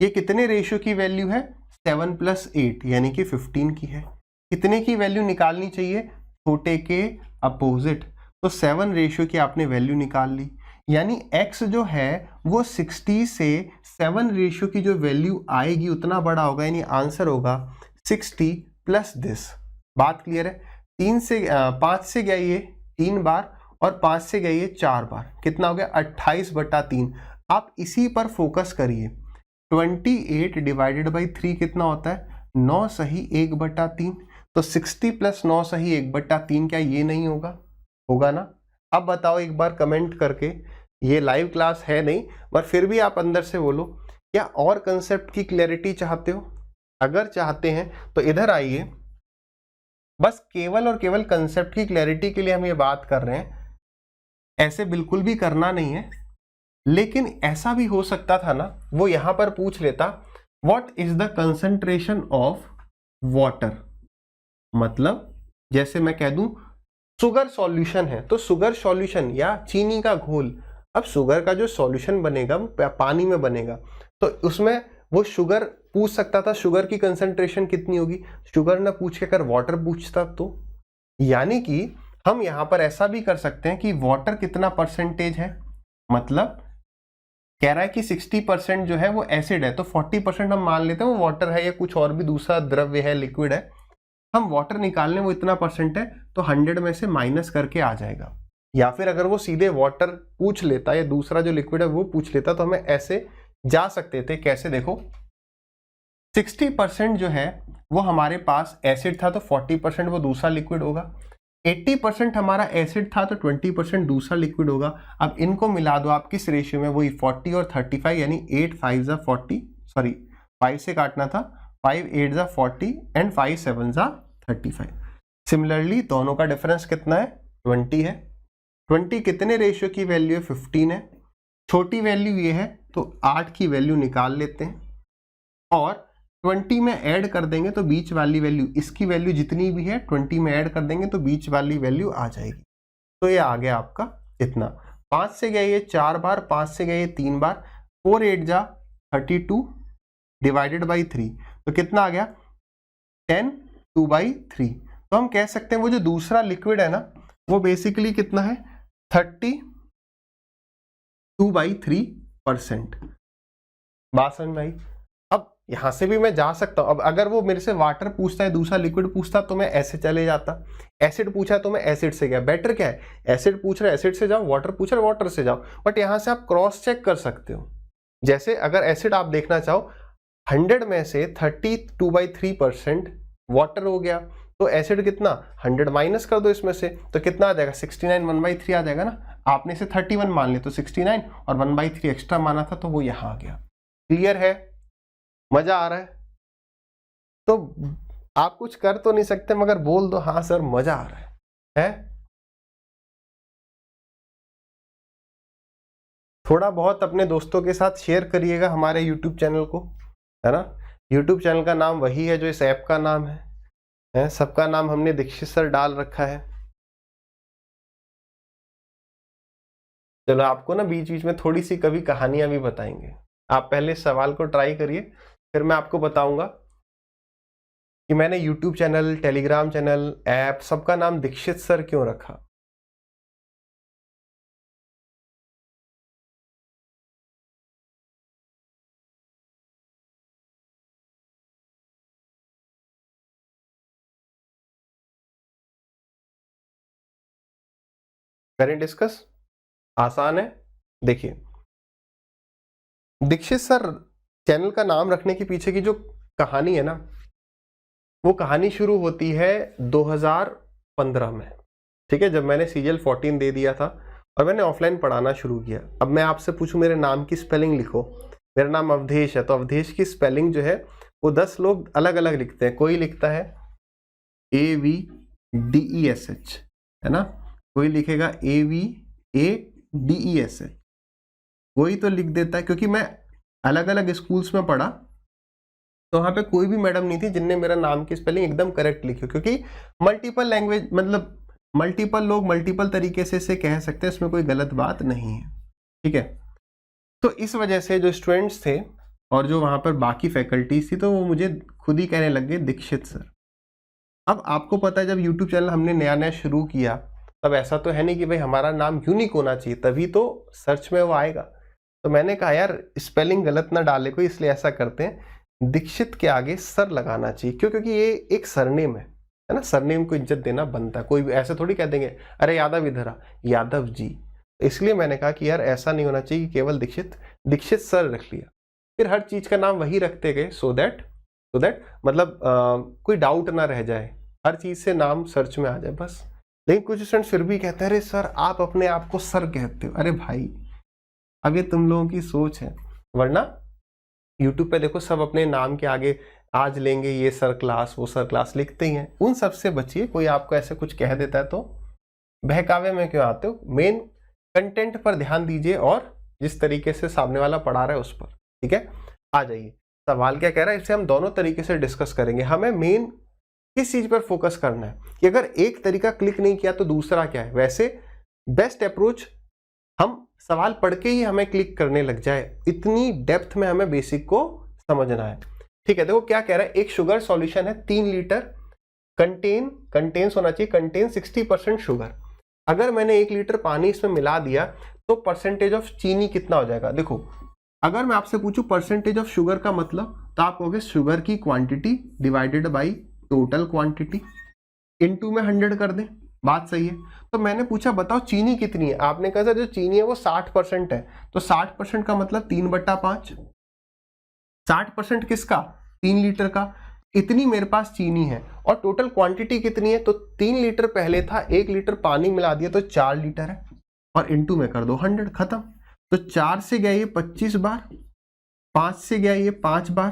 ये कितने रेशियो की वैल्यू है 7 + 8 यानी कि 15 की है। कितने की वैल्यू निकालनी चाहिए, छोटे के अपोजिट, तो 7 रेशियो की आपने वैल्यू निकाल ली, यानी x जो है वो 60 से 7 रेशियो की जो वैल्यू आएगी उतना बड़ा होगा, यानी आंसर होगा 60 प्लस दिस। बात क्लियर है। 5 से गया ये 3 बार और 5 से गया ये 4 बार, कितना हो गया 28/3। आप इसी पर फोकस करिए। 28 डिवाइडेड बाई 3 कितना होता है, 9 सही 1/3, तो 60 प्लस 9 सही 1/3, क्या ये नहीं होगा, होगा ना। अब बताओ एक बार कमेंट करके, ये लाइव क्लास है नहीं पर फिर भी आप अंदर से बोलो, क्या और कंसेप्ट की क्लैरिटी चाहते हो? अगर चाहते हैं तो इधर आइए, बस केवल और केवल कंसेप्ट की क्लैरिटी के लिए हम ये बात कर रहे हैं, ऐसे बिल्कुल भी करना नहीं है। लेकिन ऐसा भी हो सकता था ना, वो यहां पर पूछ लेता what is the concentration of water, मतलब जैसे मैं कह दूं शुगर सॉल्यूशन है, तो शुगर सॉल्यूशन या चीनी का घोल, अब शुगर का जो सॉल्यूशन बनेगा वो पानी में बनेगा, तो उसमें वो शुगर पूछ सकता था शुगर की कंसंट्रेशन कितनी होगी, शुगर ना पूछ के अगर वाटर पूछता तो, यानी कि हम यहां पर ऐसा भी कर सकते हैं कि वाटर कितना परसेंटेज है, मतलब कह रहा है कि 60% जो है वो एसिड है, तो 40% हम मान लेते हैं वो वाटर है या कुछ और भी दूसरा द्रव्य है, लिक्विड है। हम वाटर निकालने वो इतना परसेंट है तो 100 में से माइनस करके आ जाएगा। या फिर अगर वो सीधे वाटर पूछ लेता या दूसरा जो लिक्विड है वो पूछ लेता तो हमें ऐसे जा सकते थे, कैसे देखो 60% जो है वो हमारे पास एसिड था, तो 40% वो दूसरा लिक्विड होगा, 80% हमारा एसिड था तो 20% दूसरा लिक्विड होगा। अब इनको मिला दो आप किस रेशियो में, वही 40 और 35, यानी 8 5 जा 40, सॉरी 5 से काटना था, 5 8 जा 40 एंड 5 7 जा 35। सिमिलरली दोनों का डिफरेंस कितना है, 20 है। 20 कितने रेशियो की वैल्यू है, 15 है। छोटी वैल्यू ये है तो 8 की वैल्यू निकाल लेते हैं और 20 में ऐड कर देंगे तो बीच वाली वैल्यू, इसकी वैल्यू जितनी भी है 20 में ऐड कर देंगे तो बीच वाली वैल्यू आ जाएगी। तो ये आ गया आपका कितना, 5 से गया ये 4 बार, 5 से गया ये 3 बार, 4 8 जा 32 डिवाइडेड बाई 3, तो कितना आ गया 10 2/3। तो हम कह सकते हैं वो जो दूसरा लिक्विड है ना वो बेसिकली कितना है 32/3%। बात समझ में आई। अब यहां से भी मैं जा सकता हूं, अब अगर वो मेरे से वाटर पूछता है, दूसरा लिक्विड पूछता तो मैं ऐसे चले जाता, एसिड पूछा तो मैं एसिड से गया। बेटर क्या है, एसिड पूछ रहा है एसिड से जाओ, वाटर पूछ रहा है वाटर से जाओ। बट यहां से आप क्रॉस चेक कर सकते हो। जैसे अगर एसिड आप देखना चाहो 100 में से 32/3% वाटर हो गया, तो एसिड कितना 100 माइनस कर दो इसमें से, तो कितना आ जाएगा 69 1/3 आ जाएगा ना। आपने इसे 31 मान लिया तो 69 और 1/3 एक्स्ट्रा माना था तो वो यहां आ गया। क्लियर है, मजा आ रहा है। तो आप कुछ कर तो नहीं सकते मगर बोल दो हाँ सर मजा आ रहा है? थोड़ा बहुत अपने दोस्तों के साथ शेयर करिएगा हमारे YouTube चैनल को, है ना। YouTube चैनल का नाम वही है जो इस ऐप का नाम है? सबका नाम हमने दीक्षित सर डाल रखा है। चलो आपको ना बीच बीच में थोड़ी सी कभी कहानियां भी बताएंगे। आप पहले इस सवाल को ट्राई करिए, फिर मैं आपको बताऊंगा कि मैंने YouTube channel, Telegram channel, app सबका नाम दीक्षित सर क्यों रखा। करें डिस्कस, आसान है। देखिए दीक्षित सर चैनल का नाम रखने के पीछे की जो कहानी है ना, वो कहानी शुरू होती है 2015 में, ठीक है, जब मैंने CGL 14 दे दिया था और मैंने ऑफलाइन पढ़ाना शुरू किया। अब मैं आपसे पूछूं मेरे नाम की स्पेलिंग लिखो, मेरा नाम अवधेश है, तो अवधेश की स्पेलिंग जो है वो 10 लोग अलग अलग लिखते हैं। कोई लिखता है AVDESH, है ना, कोई लिखेगा AVADESH, कोई तो लिख देता है। क्योंकि मैं अलग अलग स्कूल्स में पढ़ा तो वहां पे कोई भी मैडम नहीं थी जिनने मेरा नाम की स्पेलिंग एकदम करेक्ट लिखी, क्योंकि मल्टीपल लैंग्वेज, मतलब मल्टीपल लोग मल्टीपल तरीके से इसे कह सकते हैं, इसमें कोई गलत बात नहीं है, ठीक है। तो इस वजह से जो स्टूडेंट्स थे और जो वहां पर बाकी फैकल्टीज थी तो वो मुझे खुद ही कहने लग गए दीक्षित सर। अब आपको पता है जब यूट्यूब चैनल हमने नया नया शुरू किया तब ऐसा तो है नहीं कि भाई हमारा नाम यूनिक होना चाहिए तभी तो सर्च में वो आएगा। तो मैंने कहा यार स्पेलिंग गलत ना डाले कोई, इसलिए ऐसा करते हैं दीक्षित के आगे सर लगाना चाहिए। क्यों? क्योंकि ये एक सरनेम है ना, सरनेम को इज्जत देना बनता है। कोई भी ऐसे थोड़ी कह देंगे अरे यादव इधर आ, यादव जी। इसलिए मैंने कहा कि यार ऐसा नहीं होना चाहिए, केवल दीक्षित सर रख लिया। फिर हर चीज का नाम वही रखते गए सो दैट मतलब कोई डाउट ना रह जाए, हर चीज से नाम सर्च में आ जाए बस। लेकिन कुछ स्टूडेंट फिर भी कहते हैं अरे सर आप अपने आप को सर कहते हो। अरे भाई अब ये तुम लोगों की सोच है, वरना यूट्यूब पे देखो सब अपने नाम के आगे आज लेंगे ये सर क्लास वो सर क्लास लिखते ही हैं। उन सब से बचिए, कोई आपको ऐसे कुछ कह देता है तो बहकावे में क्यों आते हो। मेन कंटेंट पर ध्यान दीजिए और जिस तरीके से सामने वाला पढ़ा रहा है उस पर, ठीक है। आ जाइए, सवाल क्या कह रहा है इसे हम दोनों तरीके से डिस्कस करेंगे। हमें मेन किस चीज पर फोकस करना है कि अगर एक तरीका क्लिक नहीं किया तो दूसरा क्या है। वैसे बेस्ट अप्रोच हम सवाल पढ़ के ही हमें क्लिक करने लग जाए, इतनी डेप्थ में हमें बेसिक को समझना है, ठीक है। देखो क्या कह रहा है, एक शुगर सॉल्यूशन है 3 लीटर, कंटेन्स होना चाहिए, कंटेन 60% शुगर। अगर मैंने 1 लीटर पानी इसमें मिला दिया तो परसेंटेज ऑफ चीनी कितना हो जाएगा। देखो अगर मैं आपसे पूछूं परसेंटेज ऑफ शुगर का मतलब, तो आप कहोगे शुगर की quantity divided by total quantity into में 100 कर दें, बात सही है। तो मैंने पूछा बताओ चीनी कितनी है, आपने कहा सर जो चीनी है वो 60% है, तो 60% का मतलब 3/5। 60% किसका, 3 लीटर का, इतनी मेरे पास चीनी है और टोटल क्वांटिटी कितनी है, तो 3 लीटर पहले था, 1 लीटर पानी मिला दिया तो 4 लीटर है और इनटू में कर दो 100, खत्म। तो 4 से गया ये 25 बार, 5 से गया ये 5 बार,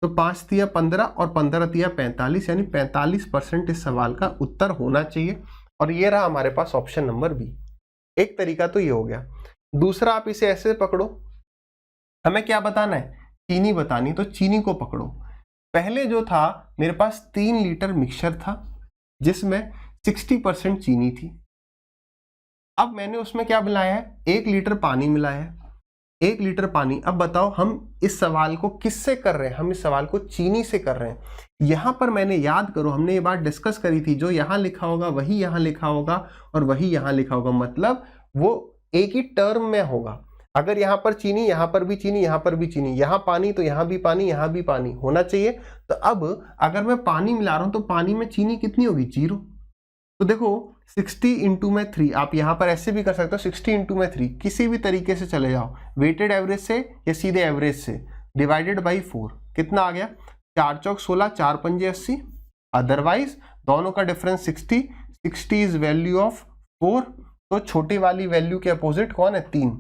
तो 5 तिया 15 और 15 तिया 45, यानी 45% इस सवाल का उत्तर होना चाहिए। और ये रहा हमारे पास ऑप्शन नंबर बी। एक तरीका तो ये हो गया। दूसरा आप इसे ऐसे पकड़ो, हमें क्या बताना है, चीनी बतानी, तो चीनी को पकड़ो। पहले जो था मेरे पास 3 लीटर मिक्सचर था जिसमें 60% चीनी थी। अब मैंने उसमें क्या मिलाया है, 1 लीटर पानी मिलाया है, 1 लीटर पानी। अब बताओ हम इस सवाल को किससे कर रहे हैं, हम इस सवाल को चीनी से कर रहे हैं। यहां पर मैंने, याद करो हमने ये बात डिस्कस करी थी, जो यहां लिखा होगा वही यहां लिखा होगा और वही यहां लिखा होगा, मतलब वो एक ही टर्म में होगा। अगर यहां पर चीनी, यहां पर भी चीनी, यहां पर भी चीनी, यहां पानी तो यहां भी पानी, यहां भी पानी होना चाहिए। तो अब अगर मैं पानी मिला रहा हूं तो पानी में चीनी कितनी होगी, 0। तो देखो 60 इंटू में 3, आप यहां पर ऐसे भी कर सकते हो, 60 इंटू में 3, किसी भी तरीके से चले जाओ, वेटेड एवरेज से या सीधे एवरेज से, डिवाइडेड बाई 4, कितना आ गया, 4 चौक 16, 4 पंजे 80। अदरवाइज दोनों का डिफरेंस 60, 60 इज वैल्यू ऑफ 4, तो छोटी वाली वैल्यू के अपोजिट कौन है, 3।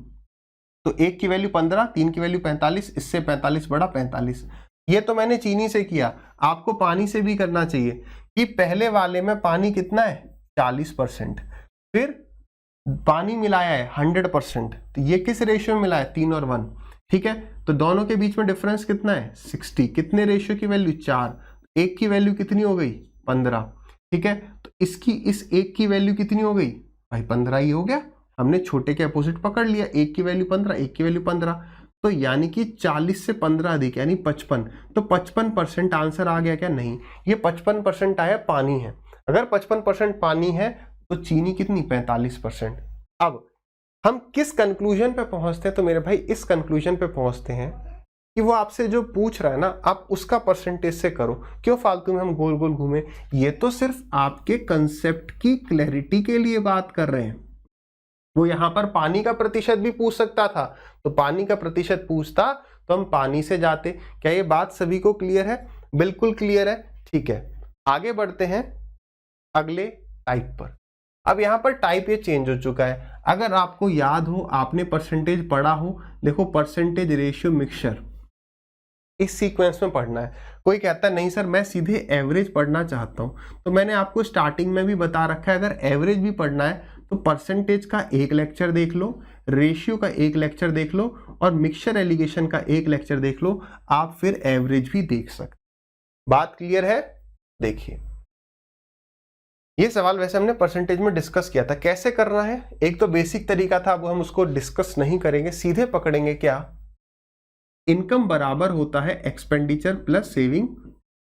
तो 1 की वैल्यू 15, 3 की वैल्यू 45, इससे 45 बड़ा 45। ये तो मैंने चीनी से किया, आपको पानी से भी करना चाहिए कि पहले वाले में पानी कितना है, 40%, फिर पानी मिलाया है 100%, तो ये किस रेशियो में मिला है, 3 और 1, ठीक है। तो दोनों के बीच में डिफरेंस कितना है, 60, कितने रेशियो की वैल्यू, 4, 1 की वैल्यू कितनी हो गई, 15, ठीक है। तो इसकी इस 1 की वैल्यू कितनी हो गई भाई, 15 ही हो गया, हमने छोटे के अपोजिट पकड़ लिया, 1 की वैल्यू 15, 1 की वैल्यू 15, तो यानी कि 40 से 15 अधिक यानी 55, तो 55% आंसर आ गया क्या, नहीं, ये 55% आया पानी है। अगर 55% पानी है तो चीनी कितनी, 45%। अब हम किस कंक्लूजन पे पहुंचते हैं, तो मेरे भाई इस कंक्लूजन पे पहुंचते हैं कि वो आपसे जो पूछ रहा है ना, आप उसका परसेंटेज से करो, क्यों फालतू में हम गोल गोल घूमे। ये तो सिर्फ आपके कंसेप्ट की क्लैरिटी के लिए बात कर रहे हैं। वो यहां पर पानी का प्रतिशत भी पूछ सकता था, तो पानी का प्रतिशत पूछता तो हम पानी से जाते। क्या ये बात सभी को क्लियर है, बिल्कुल क्लियर है, ठीक है। आगे बढ़ते हैं अगले टाइप पर। अब यहां पर टाइप ये चेंज हो चुका है। अगर आपको याद हो, आपने परसेंटेज पढ़ा हो, देखो परसेंटेज रेशियो मिक्सचर इस सीक्वेंस में पढ़ना है। कोई कहता है नहीं सर मैं सीधे एवरेज पढ़ना चाहता हूं, तो मैंने आपको स्टार्टिंग में भी बता रखा है, अगर एवरेज भी पढ़ना है तो परसेंटेज का एक लेक्चर देख लो, रेशियो का एक लेक्चर देख लो और मिक्सचर एलिगेशन का एक लेक्चर देख लो, आप फिर एवरेज भी देख सकते। बात क्लियर है। देखिए ये सवाल वैसे हमने परसेंटेज में डिस्कस किया था, कैसे करना है, एक तो बेसिक तरीका था, अब हम उसको डिस्कस नहीं करेंगे, सीधे पकड़ेंगे क्या, इनकम बराबर होता है एक्सपेंडिचर प्लस सेविंग।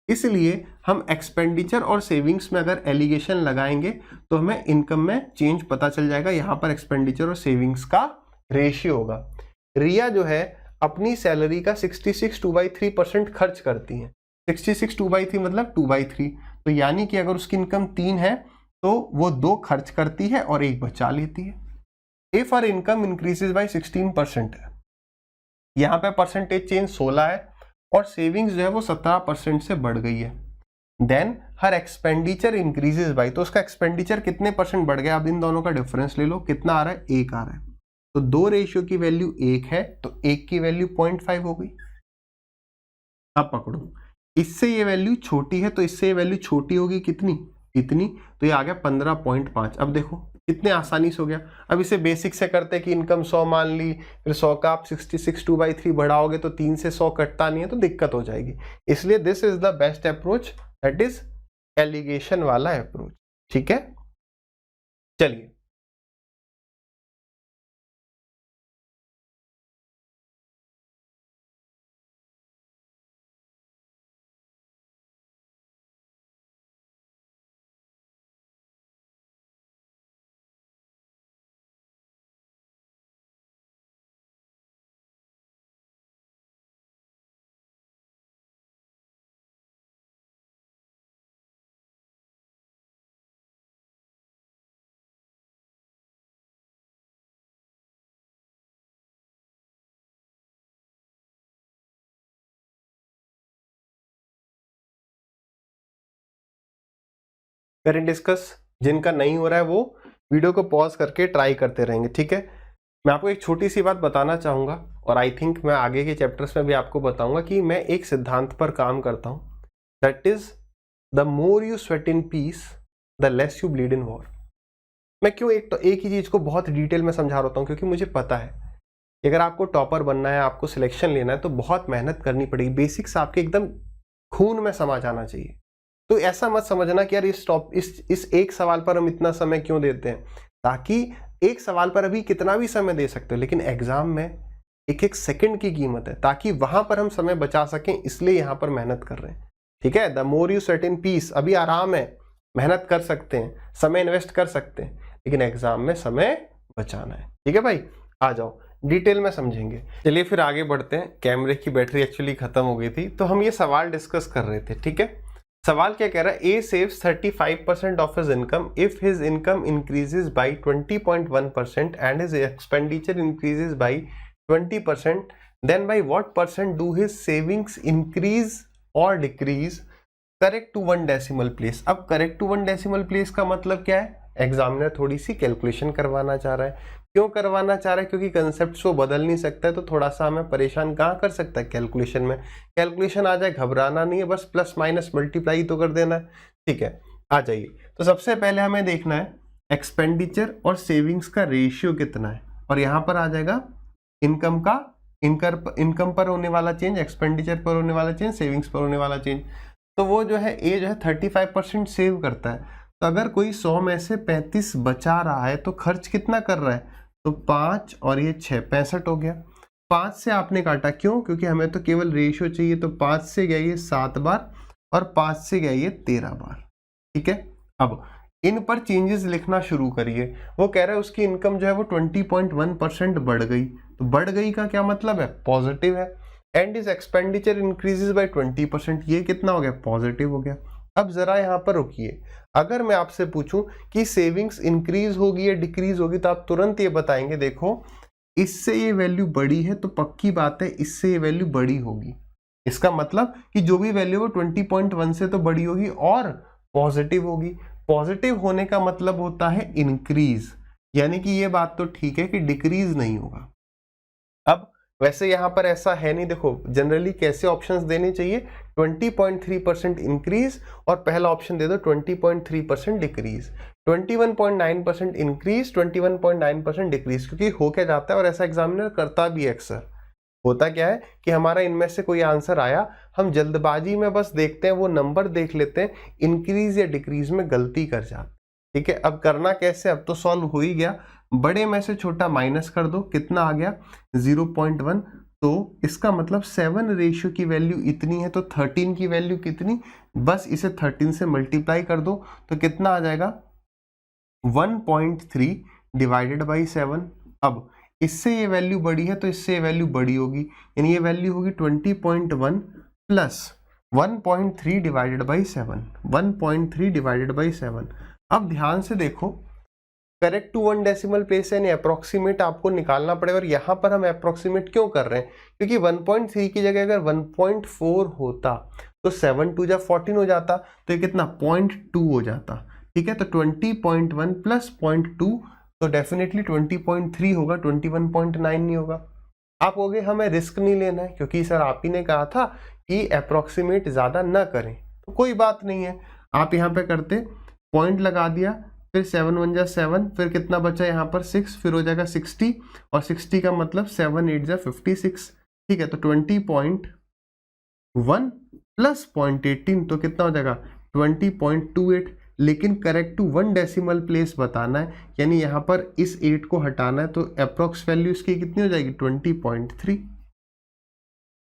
इसलिए हम एक्सपेंडिचर और सेविंग्स में अगर एलिगेशन लगाएंगे तो हमें इनकम में चेंज पता चल जाएगा। यहां पर एक्सपेंडिचर और सेविंग्स का रेशियो होगा। रिया जो है अपनी सैलरी का 66 2/3% खर्च करती है। 66 2/3 मतलब 2/3, तो यानी कि अगर उसकी इनकम 3 है तो वो 2 खर्च करती है और 1 बचा लेती है। If our income increases by 16%, यहाँ पे परसेंटेज चेंज 16 है और सेविंग्स जो है वो 17% से बढ़ गई है। Then her expenditure increases by, तो उसका एक्सपेंडिचर कितने परसेंट बढ़ गया, अब इन दोनों का डिफरेंस ले लो, कितना आ रहा है, 1 आ रहा है। तो 2 रेशियो की वैल्यू 1 है तो 1 की वैल्यू 0.5 हो गई। अब पकड़ो, इससे ये वैल्यू छोटी है तो इससे ये वैल्यू छोटी होगी कितनी, इतनी, तो ये आ गया 15.5। अब देखो कितने आसानी से हो गया। अब इसे बेसिक से करते कि इनकम 100 मान ली, फिर 100 का आप 66 2/3 बढ़ाओगे तो 3 से 100 कटता नहीं है तो दिक्कत हो जाएगी। इसलिए this is the best approach, that is alligation वाला अप्रोच। ठीक है, चलिए करें डिस्कस। जिनका नहीं हो रहा है वो वीडियो को पॉज करके ट्राई करते रहेंगे, ठीक है। मैं आपको एक छोटी सी बात बताना चाहूँगा और आई थिंक मैं आगे के चैप्टर्स में भी आपको बताऊंगा कि मैं एक सिद्धांत पर काम करता हूँ, that is the more you sweat in peace the less you bleed in war. मैं क्यों एक ही चीज़ को बहुत डिटेल में समझा रहा हूँ, क्योंकि मुझे पता है अगर आपको टॉपर बनना है, आपको सिलेक्शन लेना है तो बहुत मेहनत करनी पड़ेगी, बेसिक्स आपके एकदम खून में समा जाना चाहिए। तो ऐसा मत समझना कि यार इस एक सवाल पर हम इतना समय क्यों देते हैं, ताकि एक सवाल पर अभी कितना भी समय दे सकते हो, लेकिन एग्जाम में एक एक सेकंड की कीमत है, ताकि वहां पर हम समय बचा सकें, इसलिए यहां पर मेहनत कर रहे हैं, ठीक है। The more you set in peace, अभी आराम है, मेहनत कर सकते हैं, समय इन्वेस्ट कर सकते हैं, लेकिन एग्जाम में समय बचाना है, ठीक है भाई। आ जाओ डिटेल में समझेंगे। चलिए फिर आगे बढ़ते हैं। कैमरे की बैटरी एक्चुअली खत्म हो गई थी, तो हम ये सवाल डिस्कस कर रहे थे, ठीक है। सवाल क्या कह रहा है, A saves 35% of his income if his income increases by 20.1% and his expenditure increases by 20%, then by what percent do his savings increase or decrease, correct to 1 decimal place. अब करेक्ट टू 1 डेसिमल प्लेस का मतलब क्या है, examiner थोड़ी सी calculation करवाना चाह रहा है। क्यों करवाना चाह रहा है, क्योंकि कंसेप्ट को बदल नहीं सकता है, तो थोड़ा सा हमें परेशान कहाँ कर सकता है, कैलकुलेशन में। कैलकुलेशन आ जाए, घबराना नहीं है, बस प्लस माइनस मल्टीप्लाई तो कर देना है, ठीक है। आ जाइए, तो सबसे पहले हमें देखना है एक्सपेंडिचर और सेविंग्स का रेशियो कितना है, और यहाँ पर आ जाएगा इनकम का, इनकम पर होने वाला चेंज, एक्सपेंडिचर पर होने वाला चेंज, सेविंग्स पर होने वाला चेंज। तो वो जो है ए जो है 35% सेव करता है। तो अगर कोई 100 में से 35 बचा रहा है तो खर्च कितना कर रहा है, तो 5 और ये 6, 65 हो गया। 5 से आपने काटा, क्यों, क्योंकि हमें तो केवल रेशियो चाहिए, तो 5 से गया ये 7 बार और 5 से गया ये 13 बार, ठीक है। अब इन पर चेंजेस लिखना शुरू करिए। वो कह रहा है उसकी इनकम जो है वो 20.1% बढ़ गई, तो बढ़ गई का क्या मतलब है, पॉजिटिव है। And is expenditure increases by 20%, ये कितना हो गया, पॉजिटिव हो गया। अब जरा यहाँ पर रुकिए, अगर मैं आपसे पूछूं कि सेविंग्स इंक्रीज होगी या डिक्रीज होगी, तो आप तुरंत ये बताएंगे, देखो इससे ये वैल्यू बड़ी है तो पक्की बात है इससे ये वैल्यू बड़ी होगी। इसका मतलब कि जो भी वैल्यू है 20.1 से तो बड़ी होगी और पॉजिटिव होगी। पॉजिटिव होने का मतलब होता है इंक्रीज, यानी कि ये बात तो ठीक है कि डिक्रीज नहीं होगा। अब वैसे यहाँ पर ऐसा है नहीं, देखो जनरली कैसे ऑप्शंस देने चाहिए, 20.3% इंक्रीज और पहला ऑप्शन दे दो 20.3% डिक्रीज, 21.9% इंक्रीज, 21.9% डिक्रीज। क्योंकि हो क्या जाता है, और ऐसा एग्जामिनर करता भी अक्सर, होता क्या है कि हमारा इनमें से कोई आंसर आया, हम जल्दबाजी में बस देखते हैं, वो नंबर देख लेते हैं, इंक्रीज या डिक्रीज में गलती कर जाते, ठीक है। अब करना कैसे, अब तो सॉल्व हो ही गया, बड़े में से छोटा माइनस कर दो, कितना आ गया 0.1, तो इसका मतलब 7 रेशियो की वैल्यू इतनी है, तो 13 की वैल्यू कितनी, बस इसे 13 से मल्टीप्लाई कर दो, तो कितना आ जाएगा 1.3 डिवाइडेड बाई 7। अब इससे ये वैल्यू बड़ी है तो इससे ये वैल्यू बड़ी होगी, यानी ये वैल्यू होगी 20.1 plus 1.3 divided by 7, 1.3 divided by 7। अब ध्यान से देखो, करेक्ट टू 1 डेसिमल प्लेस यानी अप्रोक्सीमेट आपको निकालना पड़ेगा, और यहाँ पर हम अप्रोक्सीमेट क्यों कर रहे हैं, क्योंकि 1.3 की जगह अगर 1.4 होता तो 7 2 जा 14 हो जाता, तो ये कितना 0.2 हो जाता, ठीक है। तो 20.1 प्लस 0.2 तो डेफिनेटली 20.3 होगा, 21.9 नहीं होगा। आप कहोगे हमें रिस्क नहीं लेना है, क्योंकि सर आप ही ने कहा था कि अप्रोक्सीमेट ज़्यादा ना करें, तो कोई बात नहीं है, आप यहाँ पे करते, पॉइंट लगा दिया, फिर 7 1 जा 7, फिर कितना बचा यहाँ पर 6, फिर हो जाएगा 60, और 60 का मतलब 7 8 जा 56, ठीक है। तो 20.1 प्लस 0.18 तो कितना हो जाएगा 20.28, लेकिन करेक्ट टू 1 डेसिमल प्लेस बताना है, यानी यहाँ पर इस 8 को हटाना है, तो अप्रोक्स वैल्यू इसकी कितनी हो जाएगी 20.3।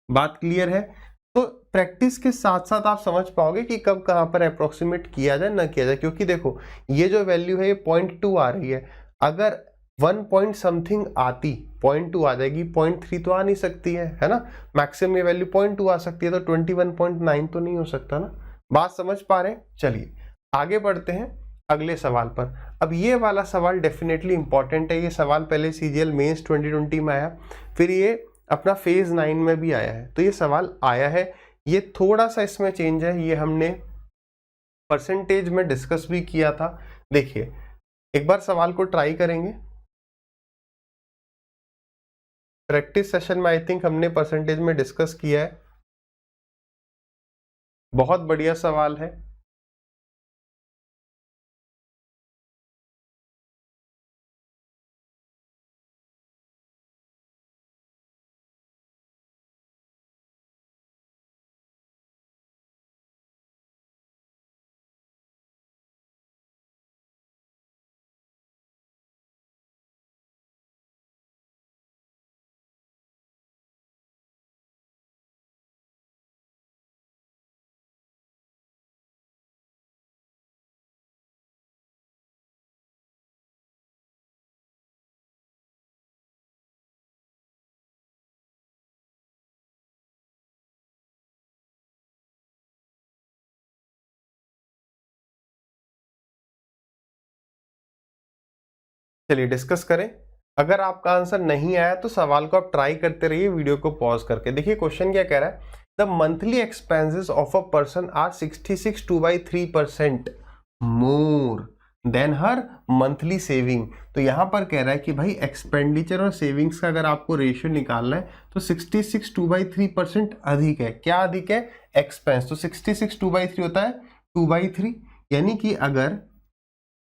बात क्लियर है। तो प्रैक्टिस के साथ साथ आप समझ पाओगे कि कब कहाँ पर अप्रोक्सीमेट किया जाए ना किया जाए, क्योंकि देखो ये जो वैल्यू है ये 0.2 आ रही है, अगर 1 पॉइंट समथिंग आती 0.2 आ जाएगी, 0.3 तो आ नहीं सकती है ना, मैक्सिमम ये वैल्यू 0.2 आ सकती है, तो 21.9 तो नहीं हो सकता ना। बात समझ पा रहे हैं। चलिए आगे बढ़ते हैं अगले सवाल पर। अब ये वाला सवाल डेफिनेटली इंपॉर्टेंट है, ये सवाल पहले CGL मेंस 2020 में आया, फिर ये अपना फेज 9 में भी आया है, तो ये सवाल आया है, ये थोड़ा सा इसमें चेंज है, ये हमने परसेंटेज में डिस्कस भी किया था। देखिए एक बार सवाल को ट्राई करेंगे। प्रैक्टिस सेशन में आई थिंक हमने परसेंटेज में डिस्कस किया है। बहुत बढ़िया सवाल है। चलिए डिस्कस करें। अगर आपका आंसर नहीं आया तो सवाल को आप ट्राई करते रहिए वीडियो को पॉज करके। देखिए क्वेश्चन क्या कह रहा है, the monthly expenses of a person are 66 2/3% more than her monthly saving. तो यहां पर कह रहा है कि भाई एक्सपेंडिचर और सेविंग्स का अगर आपको रेशियो निकालना है तो 66 2/3% अधिक है। क्या अधिक है? एक्सपेंस। तो 66 2/3 होता है 2/3, यानी कि अगर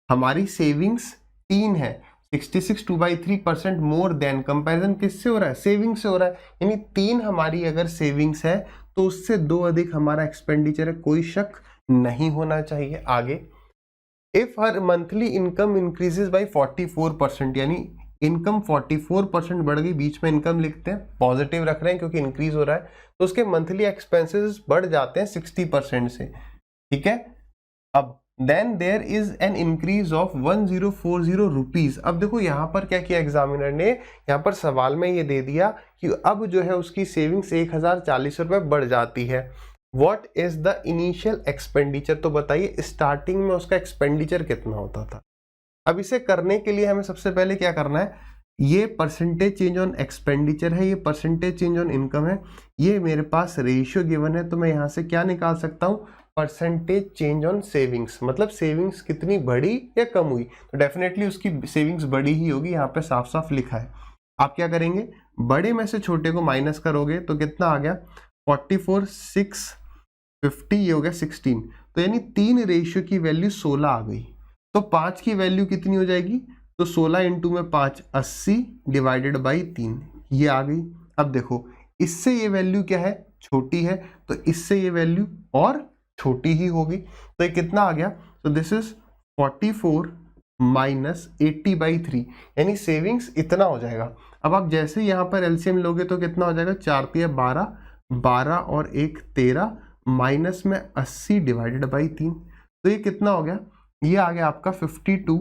हमारी सेविंग्स 3 है, 66 2/3% मोर देन, कंपैरिजन किससे हो रहा है? सेविंग से हो रहा है। यानी 3 हमारी अगर सेविंग्स है तो उससे 2 अधिक हमारा एक्सपेंडिचर है, कोई शक नहीं होना चाहिए। आगे, if her monthly income increases bye 44%, यानी इनकम 44% बढ़ गई, बीच में इनकम लिखते हैं, पॉजिटिव रख रहे हैं क्योंकि इंक्रीज हो रहा है, तो उसके मंथली एक्सपेंसेस बढ़ जाते हैं 60% से। ठीक है, अब then there is an increase of 1040 rupees. अब देखो यहाँ पर क्या किया एग्जामिनर ने, यहाँ पर सवाल में ये दे दिया कि अब जो है उसकी सेविंग्स 1040 रुपए बढ़ जाती है। What is the initial expenditure? तो बताइए स्टार्टिंग में उसका एक्सपेंडिचर कितना होता था। अब इसे करने के लिए हमें सबसे पहले क्या करना है, ये परसेंटेज चेंज ऑन एक्सपेंडिचर है, ये परसेंटेज चेंज ऑन इनकम है, ये मेरे पास रेशियो गिवन है, तो मैं यहाँ से क्या निकाल सकता हूँ, परसेंटेज चेंज ऑन सेविंग्स। मतलब सेविंग्स कितनी बढ़ी या कम हुई, तो डेफिनेटली उसकी सेविंग्स बढ़ी ही होगी, यहाँ पे साफ साफ लिखा है। आप क्या करेंगे, बड़े में से छोटे को माइनस करोगे तो कितना आ गया, 44 650, ये हो गया 16। तो यानी 3 रेशियो की वैल्यू 16 आ गई। तो 5 की वैल्यू कितनी हो जाएगी, तो 16 इंटू में 5 80 डिवाइडेड बाई 3, ये आ गई। अब देखो इससे ये वैल्यू क्या है, छोटी है, तो इससे ये वैल्यू और छोटी ही होगी। तो ये कितना आ गया, तो दिस इज 44 माइनस 80/3, यानी सेविंग्स इतना हो जाएगा। अब आप जैसे यहाँ पर एलसीएम लोगे तो कितना हो जाएगा, 4 × 12, 12 और 1 13, माइनस में 80 डिवाइडेड बाई 3, तो ये कितना हो गया, ये आ गया आपका 52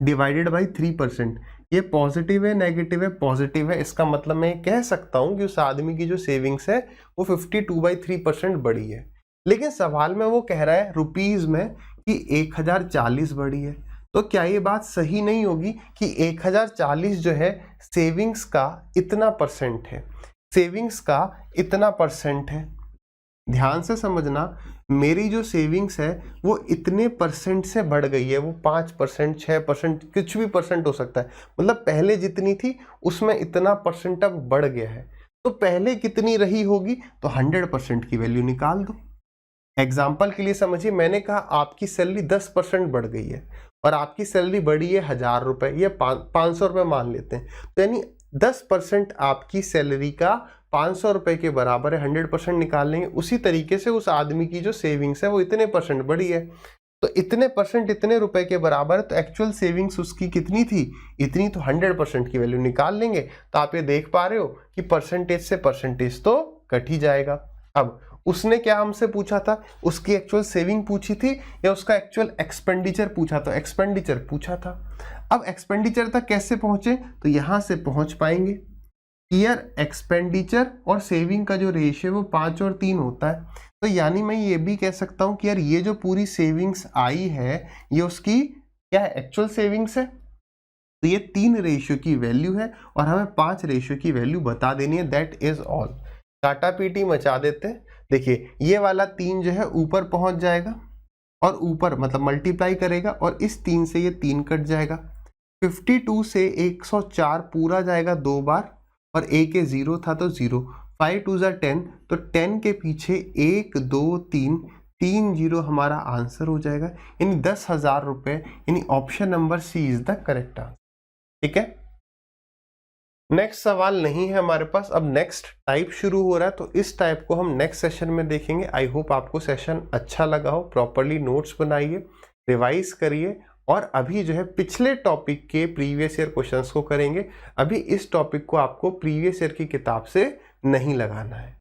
डिवाइडेड बाई 3%। ये पॉजिटिव है नेगेटिव है, पॉजिटिव है, इसका मतलब मैं कह सकता हूं कि उस आदमी की जो सेविंग्स है वो 52/3% बढ़ी है। लेकिन सवाल में वो कह रहा है रुपीज में कि 1040 बढ़ी है, तो क्या ये बात सही नहीं होगी कि 1040 जो है सेविंग्स का इतना परसेंट है, सेविंग्स का इतना परसेंट है। ध्यान से समझना, मेरी जो सेविंग्स है वो इतने परसेंट से बढ़ गई है, वो 5% 6% कुछ भी परसेंट हो सकता है, मतलब पहले जितनी थी उसमें इतना परसेंट अब बढ़ गया है। तो पहले कितनी रही होगी, तो 100% की वैल्यू निकाल दो। एग्जाम्पल के लिए समझिए, मैंने कहा आपकी सैलरी 10% बढ़ गई है और आपकी सैलरी बढ़ी है 1000 रुपए, ये 500 रुपए मान लेते हैं, तो यानी 10% आपकी सैलरी का 500 रुपए के बराबर है, 100% निकाल लेंगे। उसी तरीके से उस आदमी की जो सेविंग्स है वो इतने परसेंट बढ़ी है, तो इतने परसेंट इतने रुपए के बराबर है, तो एक्चुअल सेविंग्स उसकी कितनी थी, इतनी, तो 100% की वैल्यू निकाल लेंगे। तो आप ये देख पा रहे हो कि परसेंटेज से परसेंटेज तो कट ही जाएगा। अब उसने क्या हमसे पूछा था, उसकी एक्चुअल सेविंग पूछी थी या उसका एक्चुअल एक्सपेंडिचर पूछा था, एक्सपेंडिचर पूछा था। अब एक्सपेंडिचर तक कैसे पहुंचे, तो यहां से पहुंच पाएंगे, ईयर एक्सपेंडिचर और सेविंग का जो रेशियो वो 5 और 3 होता है। तो यानी मैं ये भी कह सकता हूं कि यार ये जो पूरी सेविंग्स आई है ये उसकी क्या है, एक्चुअल सेविंग्स है। तो ये 3 रेशियो की वैल्यू है और हमें 5 रेशियो की वैल्यू बता देनी है, that is all. Tata PT मचा देते हैं। देखिए ये वाला 3 जो है ऊपर पहुंच जाएगा, और ऊपर मतलब मल्टीप्लाई करेगा और इस 3 से ये 3 कट जाएगा। 52 से 104 पूरा जाएगा 2 बार और a के 0 था तो 0। 5 2 ज़ा 10, तो 10 के पीछे 1 2 3 0 हमारा आंसर हो जाएगा, यानी 10,000 रुपये, यानी option number C is the correct answer. ठीक है, नेक्स्ट सवाल नहीं है हमारे पास। अब नेक्स्ट टाइप शुरू हो रहा है, तो इस टाइप को हम नेक्स्ट सेशन में देखेंगे। आई होप आपको सेशन अच्छा लगा हो। प्रॉपरली नोट्स बनाइए, रिवाइज करिए, और अभी जो है पिछले टॉपिक के प्रीवियस ईयर क्वेश्चंस को करेंगे। अभी इस टॉपिक को आपको प्रीवियस ईयर की किताब से नहीं लगाना है।